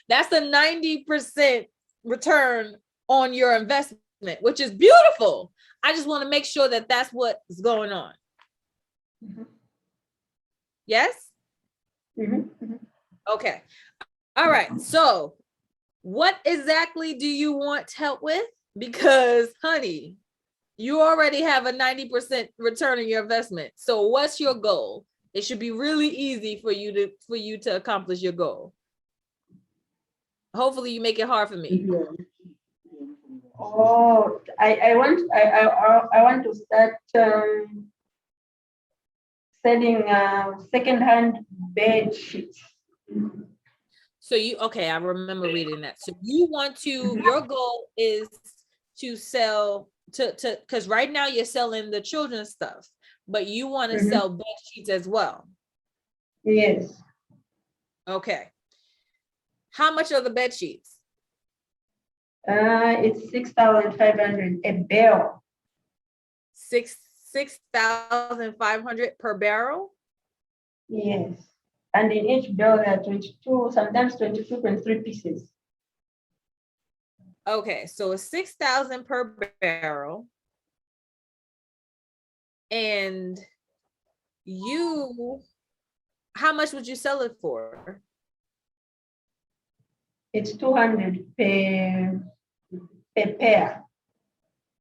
that's a 90% return on your investment, which is beautiful. I just want to make sure that that's what's going on. Yes? Okay. All right. So what exactly do you want help with? Because, honey, you already have a 90% return on your investment. So what's your goal? It should be really easy for you to accomplish your goal. Hopefully you make it hard for me. Oh, I want to start selling secondhand bed sheets. So okay, I remember reading that. So you want to, your goal is to sell because right now you're selling the children's stuff, but you want to sell bed sheets as well. Yes. Okay. How much are the bed sheets? It's 6,500 a barrel. 6,500 per barrel? Yes. And in each barrel there are 22, sometimes 22, 23 pieces. Okay, so it's 6,000 per barrel. And how much would you sell it for? It's 200 per pair.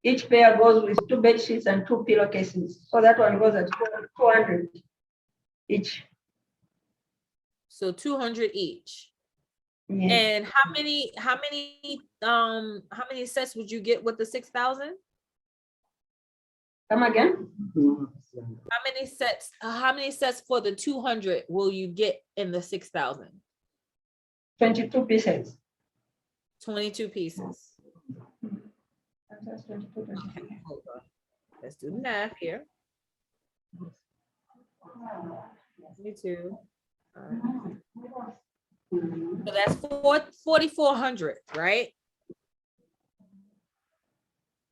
Each pair goes with 2 bed sheets and 2 pillowcases. So that one goes at 200 each. So 200 each. Yes. And how many sets would you get with the 6,000? Come again? How many sets for the 200 will you get in the 6,000? 22 pieces. 22 pieces. Okay, hold on. Let's do the math here. 22. So that's 4,400, right?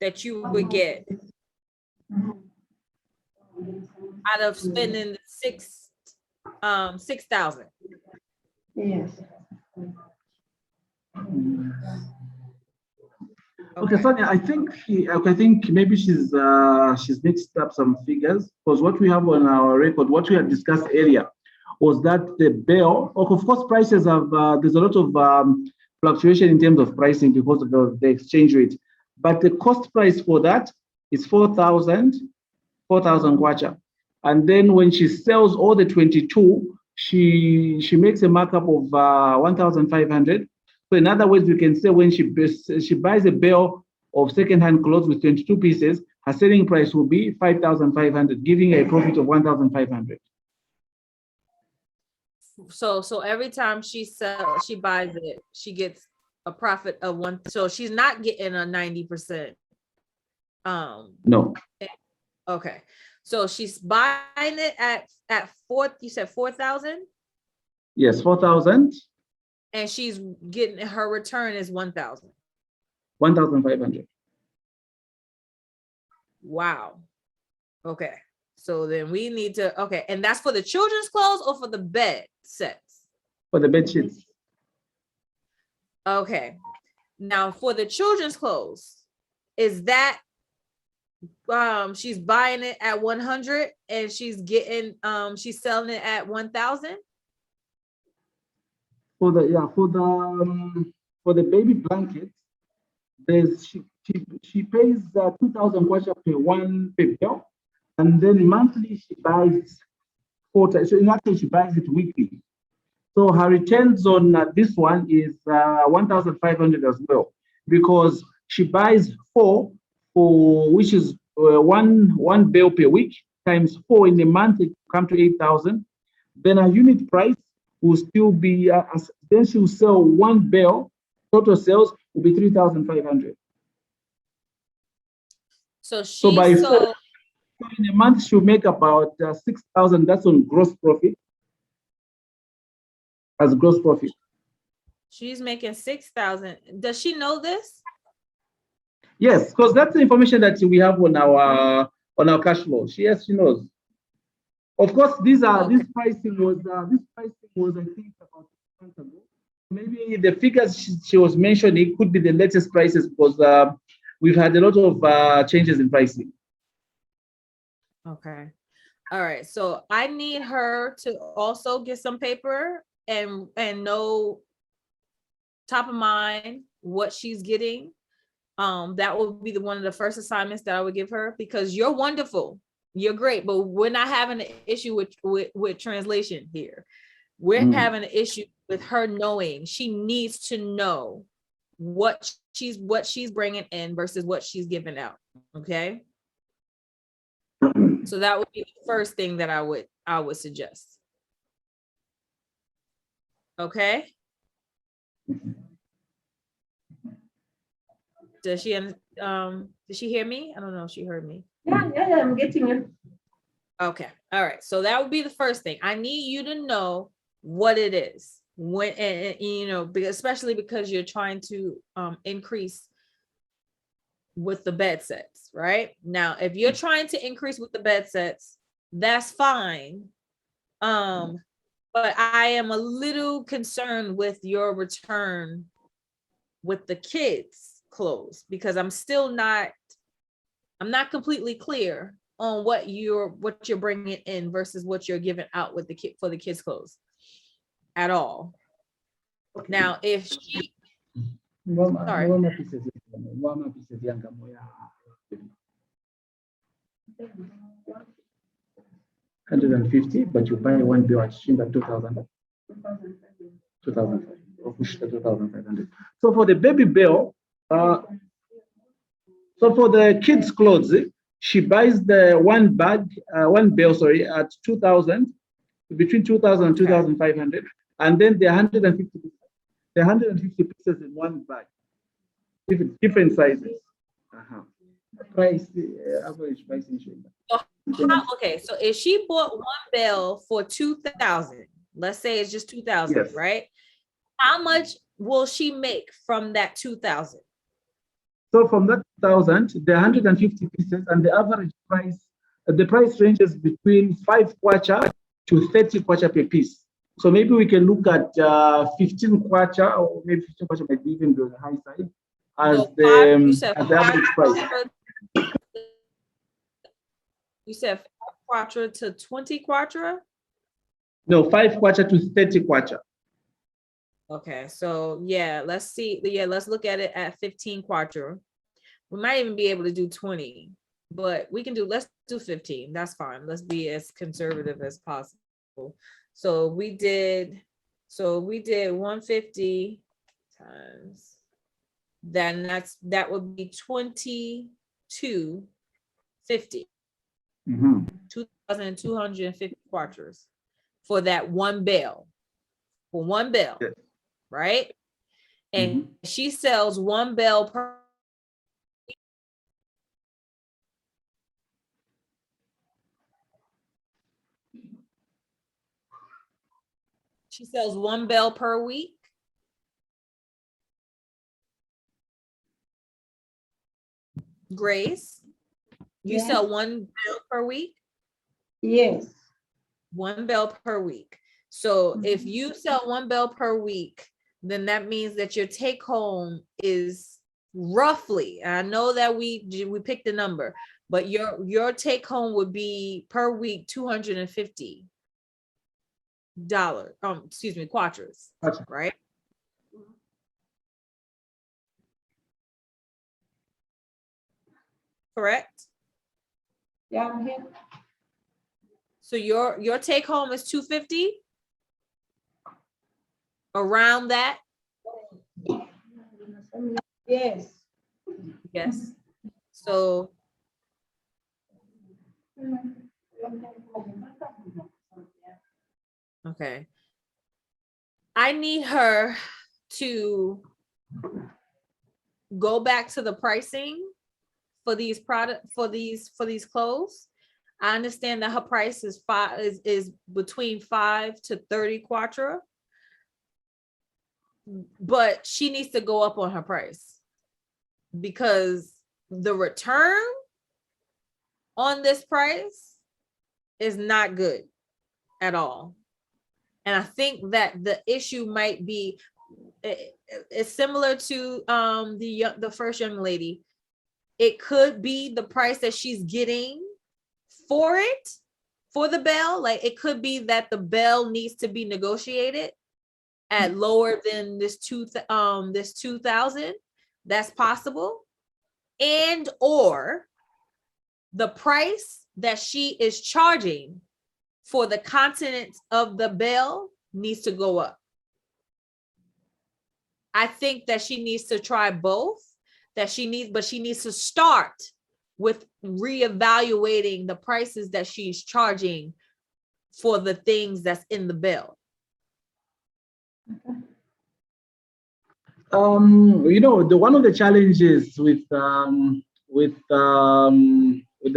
That you would get out of spending 6,000. Yes. Okay, Sonia, I think maybe she's mixed up some figures, because what we have on our record, what we had discussed earlier, was that the bill, of course, prices have there's a lot of fluctuation in terms of pricing because of the exchange rate, but the cost price for that is 4,000 kwacha, and then when she sells all the 22, she makes a markup of 1,500. So in other words, we can say when she buys a bale of second-hand clothes with 22 pieces, her selling price will be 5,500, giving her a profit of 1,500. So every time she buys it, she gets a profit of 1. So she's not getting a 90%. No. Okay. So she's buying it at 4. You said 4,000? Yes, 4,000. And she's getting, her return is 1,000. 1,500. Wow. Okay. So then we need to, okay. And that's for the children's clothes or for the bed sets? For the bed sheets. Okay. Now for the children's clothes, is that she's buying it at 100 and she's getting she's selling it at 1,000? For the baby blankets, she pays 2,000 kwacha per one paper, and then monthly she buys 4 times. So in actual she buys it weekly. So her returns on this one is 1,500 as well, because she buys 4 for, which is one bale per week, times 4 in a month, it comes to 8,000. Then her unit price will still be, then she will sell one bale, total sales will be 3,500. So So she by sold, in a month, she'll make about 6,000. That's on gross profit, as gross profit. she's making 6,000. Does she know this? Yes, because that's the information that we have on our cash flow. Yes, she knows. Of course, this pricing was I think about 6 months ago. Maybe the figures she was mentioning could be the latest prices because we've had a lot of changes in pricing. Okay. All right. So I need her to also get some paper and know top of mind what she's getting. That will be one of the first assignments that I would give her, because you're wonderful. You're great, but we're not having an issue with translation here. We're having an issue with her knowing. She needs to know what she's bringing in versus what she's giving out. Okay. So that would be the first thing that I would suggest. Okay. Did she hear me? I don't know if she heard me. Yeah, I'm getting it. Okay. All right. So that would be the first thing. I need you to know what it is when, and you know, especially because you're trying to increase with the bed sets, right? Now, if you're trying to increase with the bed sets, that's fine. But I am a little concerned with your return with the kids' clothes, because I'm not completely clear on what you're bringing in versus what you're giving out with the kid for the kids' clothes at all. Now, if she, sorry. 150, but you buy one bill at Shinda 2,000. 2,500. So for the baby bill, so for the kids' clothes, she buys the one bill, sorry, at 2,000, between 2,000 and 2,500, and then the 150 pieces in one bag, different sizes. Price, average price in Shinda. Okay, so if she bought one bill for 2,000, let's say it's just 2,000, yes, right? How much will she make from that 2,000? So from that 2,000, the 150 pieces, and the average price, the price ranges between 5 kwacha to 30 kwacha per piece. So maybe we can look at 15 kwacha, or maybe 15 kwacha might be even on the high side, as the average price. You said 5 kwacha to 20 kwacha? No, 5 kwacha to 30 kwacha. Okay, so yeah, let's see. Yeah, let's look at it at 15 kwacha. We might even be able to do 20, but let's do 15. That's fine. Let's be as conservative as possible. So we did 150 times, then that would be 2,250. 2,250 quarters for that one bale. For one bale, yes, right? And she sells one bale per. She sells one bale per week. Grace, you sell one bale per week? Yes. One bale per week. So if you sell one bale per week, then that means that your take home is roughly, I know that we picked a number, but your take home would be per week $250. Quattros, right? Correct? Yeah, I'm here. So your take home is 250? Around that? Yes. Yes. So okay. I need her to go back to the pricing for these clothes. I understand that her price is between 5 to 30 quattro, but she needs to go up on her price because the return on this price is not good at all. And I think that the issue might be, it's similar to the first young lady. It could be the price that she's getting for it, for the bell. Like it could be that the bell needs to be negotiated at lower than this 2,000. That's possible. And or the price that she is charging for the contents of the bell needs to go up. I think that she needs to try both, but she needs to start with reevaluating the prices that she's charging for the things that's in the bill. One of the challenges with the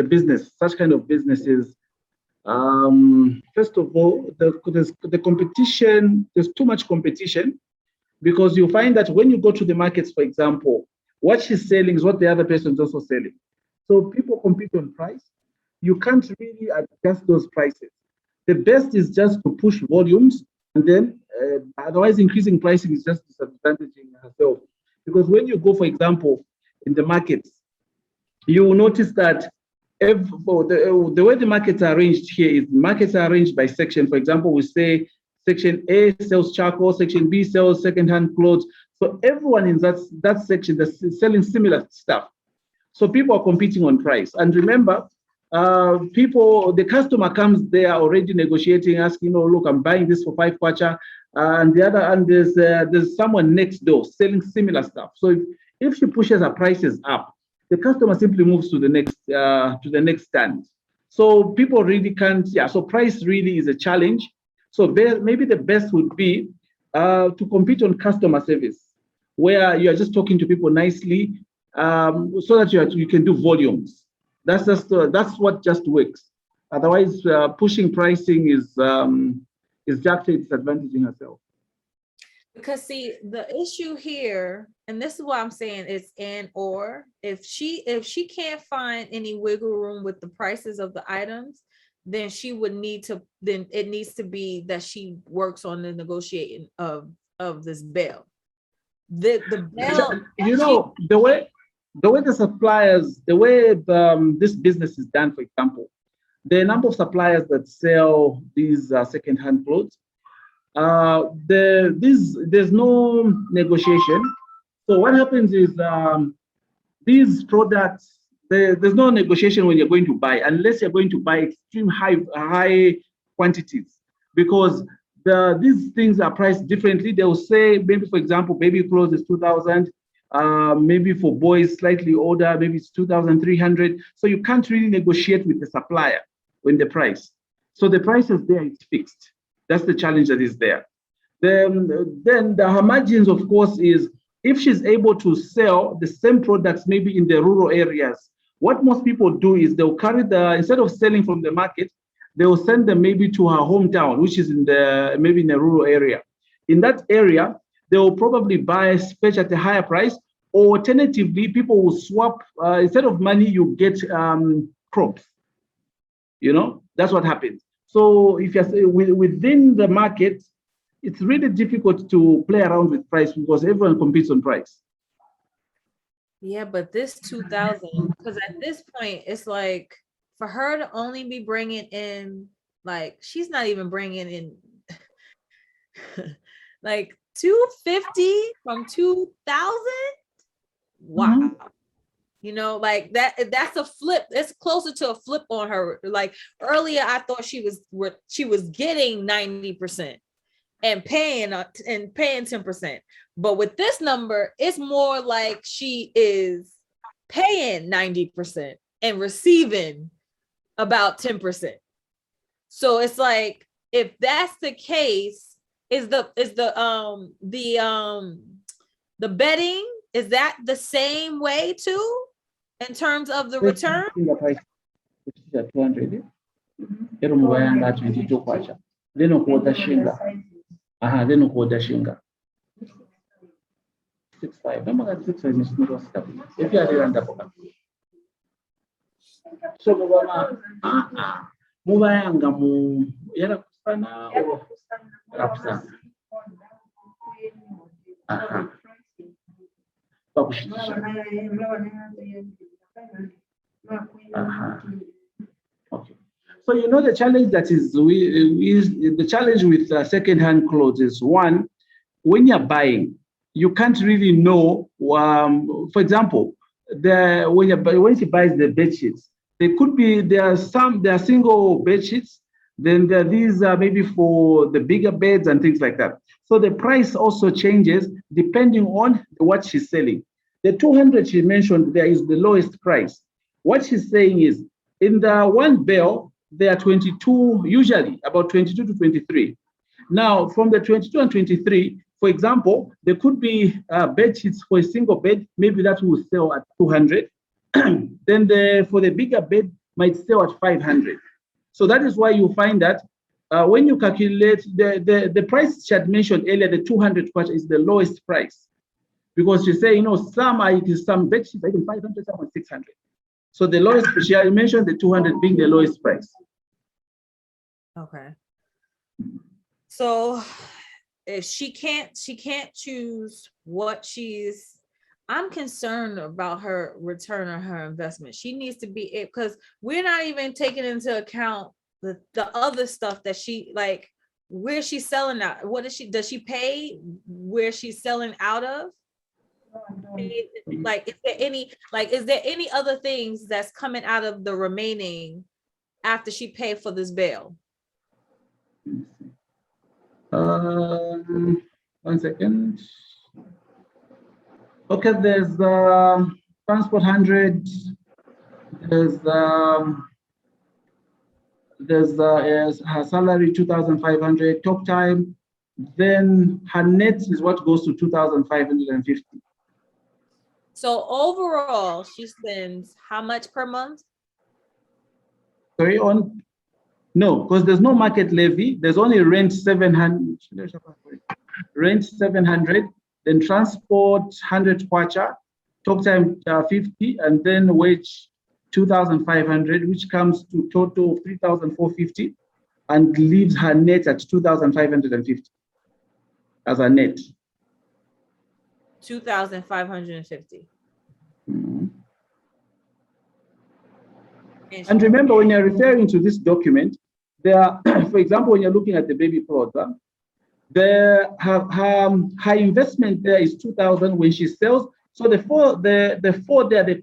business, such kind of businesses, first of all, the competition. There's too much competition, because you find that when you go to the markets, for example, what she's selling is what the other person is also selling. So people compete on price. You can't really adjust those prices. The best is just to push volumes, and then otherwise increasing pricing is just disadvantaging herself. Because when you go, for example, in the markets, you will notice that the way the markets are arranged here is markets are arranged by section. For example, we say section A sells charcoal, section B sells second-hand clothes. So everyone in that section is selling similar stuff. So people are competing on price. And remember, the customer comes there already negotiating, asking, oh, look, I'm buying this for 5 kwacha. And there's someone next door selling similar stuff. So if she pushes her prices up, the customer simply moves to the next stand. So people really can't, so price really is a challenge. So maybe the best would be to compete on customer service, where you are just talking to people nicely, so that you can do volumes. That's what just works. Otherwise, pushing pricing is actually disadvantaging herself. Because see, the issue here, and this is what I'm saying, is or if she can't find any wiggle room with the prices of the items, then it needs to be that she works on the negotiating of this bill. The bill, the way the suppliers, the way this business is done, for example, the number of suppliers that sell these second-hand clothes, there's no negotiation. So what happens is these products, there's no negotiation when you're going to buy, unless you're going to buy extreme high quantities, because these things are priced differently. They'll say, maybe, for example, baby clothes is 2,000. Maybe for boys slightly older, maybe it's 2,300. So you can't really negotiate with the supplier when the price. So the price is there, it's fixed. That's the challenge that is there. Then her margins, of course, is if she's able to sell the same products maybe in the rural areas. What most people do is they'll carry instead of selling from the market, they'll send them maybe to her hometown, which is maybe in a rural area. In that area, they will probably fetch at a higher price, or alternatively, people will swap. Instead of money, you get crops. That's what happens. So if you're within the market, it's really difficult to play around with price, because everyone competes on price. Yeah, but this 2,000, because at this point, it's like for her to only be bringing in, like, she's not even bringing in like 250 from 2,000. Wow. Mm-hmm. Like that's a flip. It's closer to a flip on her. Like earlier, I thought she was getting 90% and paying 10%. But with this number, it's more like she is paying 90% and receiving about 10%. So it's like, if that's the case, the bedding, is that the same way too in terms of the return? Price 200. Ero mubayanga 22 kwacha. Then ukuoda shinga. Then ukuoda shinga. 65. Number 65 is not stable. If you are around up. So mubayanga mu yara kusana or rapsa. Okay. So you know the challenge that is the challenge with second-hand clothes is one, when you're buying, you can't really know. For example, when she buys the bed sheets, there are single bed sheets. Then there are these maybe for the bigger beds and things like that. So the price also changes depending on what she's selling. The 200 she mentioned there is the lowest price. What she's saying is in the one bale, there are 22, usually about 22 to 23. Now, from the 22 and 23, for example, there could be bed sheets for a single bed, maybe that will sell at 200. Then for the bigger bed might sell at 500. So that is why you find that when you calculate the price she had mentioned earlier, the 200 kwacha is the lowest price. Because she say, some bed sheets, even 500, some 600. So the lowest, she had mentioned the 200 being the lowest price. Okay. So if she can't choose what I'm concerned about her return on her investment. She needs to be it because we're not even taking into account the other stuff that she like where she's selling out. Does she pay where she's selling out of? Like, is there any other things that's coming out of the remaining after she paid for this bail? One second. Okay, there's transport 100. There's her salary 2,500 talk time. Then her net is what goes to 2,550. So overall, she spends how much per month? Sorry, no, because there's no market levy. There's only rent 700. Rent 700. Then transport 100 kwacha, talk time 50, and then wage 2,500, which comes to total 3,450, and leaves her net at 2,550 as a net. 2,550. Mm-hmm. And remember, when you're referring to this document, there, for example, when you're looking at the baby clothes, her investment there is 2,000 when she sells. So the four there, the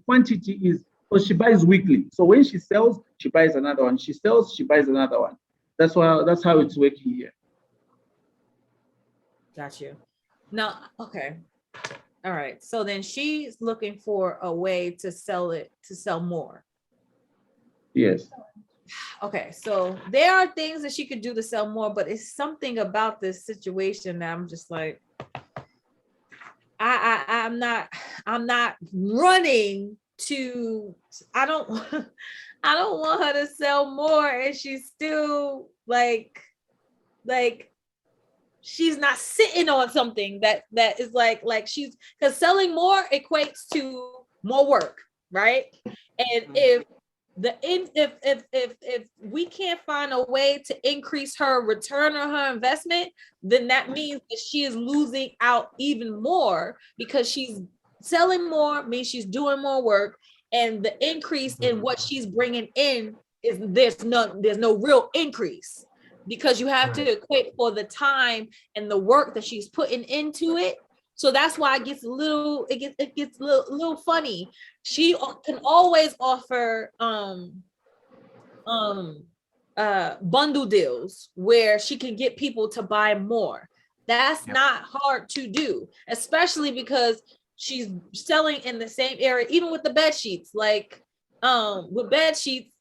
quantity is, because she buys weekly. So when she sells, she buys another one. She sells, she buys another one. That's how it's working here. Got you. Now, okay. All right. So then she's looking for a way to sell more. Yes. Okay, so there are things that she could do to sell more, but it's something about this situation that I'm just like, I'm not running to, I don't want her to sell more, and she's still like she's not sitting on something that is like she's, because selling more equates to more work, right? And if we can't find a way to increase her return on her investment, then that means that she is losing out even more, because she's selling more means she's doing more work, and the increase in what she's bringing in is there's no real increase, because you have to equate for the time and the work that she's putting into it. So that's why it gets a little funny. She can always offer bundle deals where she can get people to buy more. That's not hard to do, especially because she's selling in the same area, even with the bed sheets. Like with bed sheets,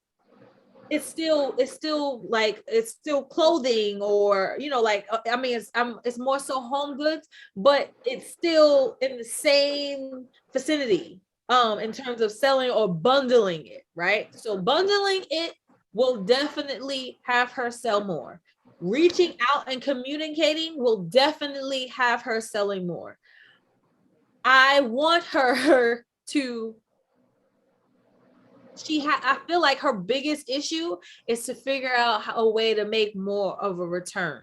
it's still clothing, or like I mean it's more so home goods, but it's still in the same vicinity in terms of selling or bundling it, right? So bundling it will definitely have her sell more. Reaching out and communicating will definitely have her selling more. I want her to I feel like her biggest issue is to figure out a way to make more of a return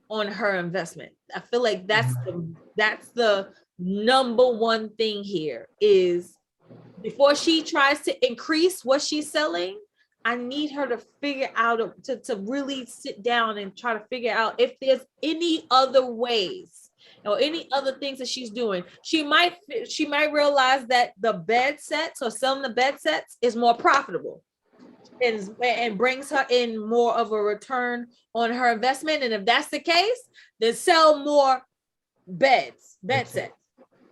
on her investment. I feel like that's the number one thing here is, before she tries to increase what she's selling, I need her to figure out to really sit down and try to figure out if there's any other ways or any other things that she's doing. She might realize that the bed sets, or selling the bed sets, is more profitable and brings her in more of a return on her investment. And if that's the case, then sell more bed sets.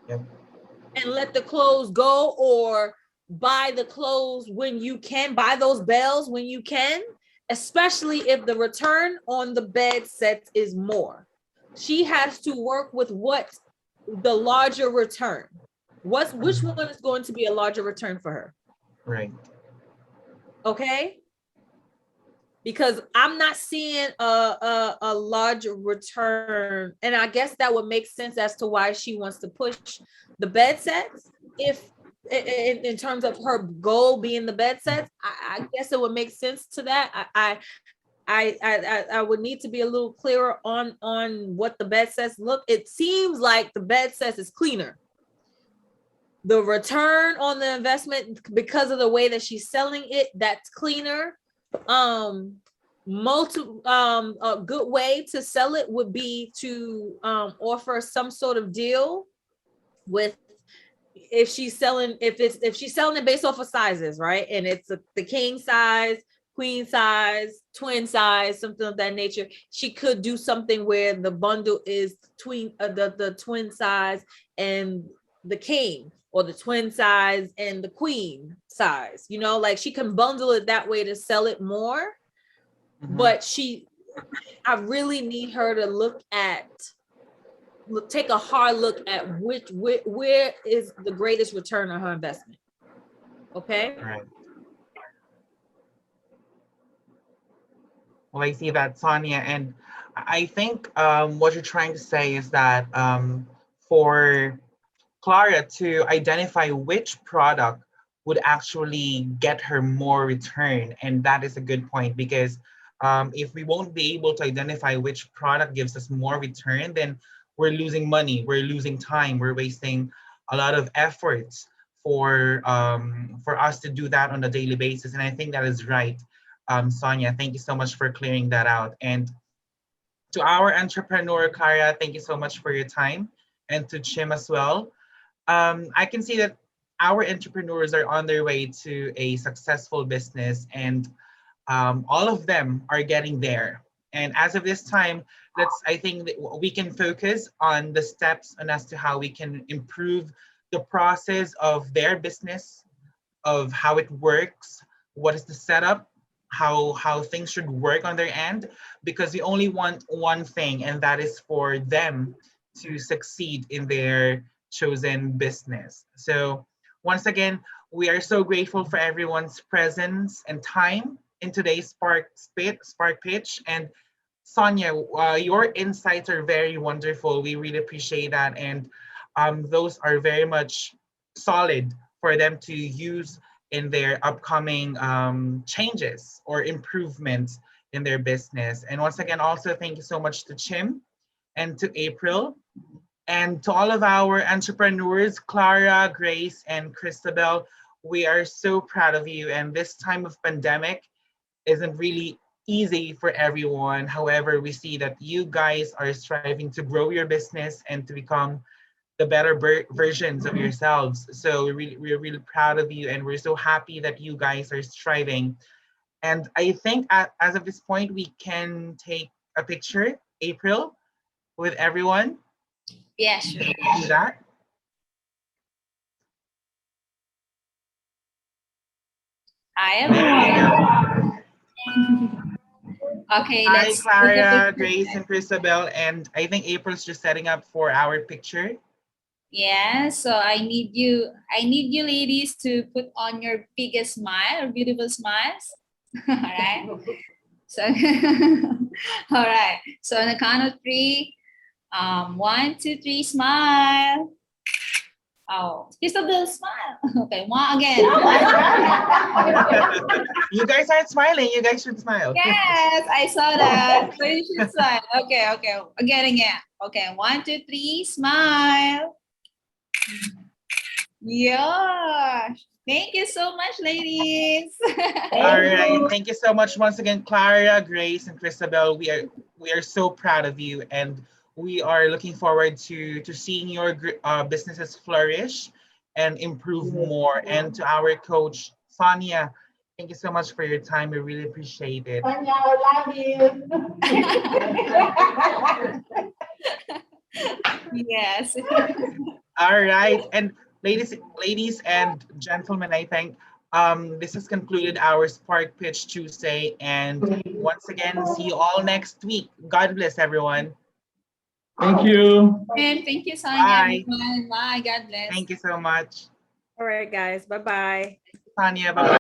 Yep. And let the clothes go, or buy the clothes when you can, buy those bells when you can, especially if the return on the bed sets is more. She has to work with what the larger return. Which one is going to be a larger return for her? Right. Okay. Because I'm not seeing a larger return, and I guess that would make sense as to why she wants to push the bed sets. If in terms of her goal being the bed sets, I guess it would make sense to that. I would need to be a little clearer on what the bed sets look. It seems like the bed sets is cleaner. The return on the investment, because of the way that she's selling it, that's cleaner. A good way to sell it would be to offer some sort of deal with, if she's selling it based off of sizes, right? And it's the king size, queen size, twin size, something of that nature. She could do something where the bundle is the twin size and the king, or the twin size and the queen size, like she can bundle it that way to sell it more. But I really need her to take a hard look at where is the greatest return on her investment. Okay. Right. Well, I see that, Sonia, and I think what you're trying to say is that for Clara to identify which product would actually get her more return. And that is a good point, because if we won't be able to identify which product gives us more return, then we're losing money, we're losing time, we're wasting a lot of efforts for us to do that on a daily basis. And I think that is right, Sonia. Thank you so much for clearing that out. And to our entrepreneur, Clara, thank you so much for your time, and to Chim as well. I can see that our entrepreneurs are on their way to a successful business, and all of them are getting there. And as of this time, I think that we can focus on the steps and as to how we can improve the process of their business, of how it works, what is the setup, how things should work on their end, because we only want one thing, and that is for them to succeed in their chosen business. So once again, we are so grateful for everyone's presence and time in today's Spark Pitch. And Sonia, your insights are very wonderful. We really appreciate that. And those are very much solid for them to use in their upcoming changes or improvements in their business. And once again, also thank you so much to Chim and to April, and to all of our entrepreneurs, Clara, Grace, and Christabel. We are so proud of you. And this time of pandemic isn't really easy for everyone. However, we see that you guys are striving to grow your business and to become the better versions of yourselves. So we're really proud of you, and we're so happy that you guys are striving. And I think as of this point, we can take a picture, April, with everyone. Yes. Can we do that? Hi, everyone. Okay, Hi, let's take a Clara, picture. Grace, and Christabel. And I think April's just setting up for our picture. Yeah, so I need you ladies to put on your biggest smile or beautiful smiles. All right. So all right. So on the count of three, 1, 2, 3, smile. Oh, Christabel, smile. Okay, one again. You guys aren't smiling. You guys should smile. Yes, I saw that. So you should smile. Okay, okay. Again. Okay, 1, 2, 3, smile. Yeah. Thank you so much, ladies. All right. Thank you so much once again, Clara, Grace, and Christabel. We are so proud of you, and we are looking forward to seeing your businesses flourish and improve more. And to our coach, Sonia, thank you so much for your time. We really appreciate it. Sonia, I love you. Yes. All right. And ladies and gentlemen, I think this has concluded our Spark Pitch Tuesday. And once again, see you all next week. God bless everyone. Thank you. And thank you, Sonia. Bye. Everyone. Bye. God bless. Thank you so much. All right, guys. Bye-bye. Sonia, bye.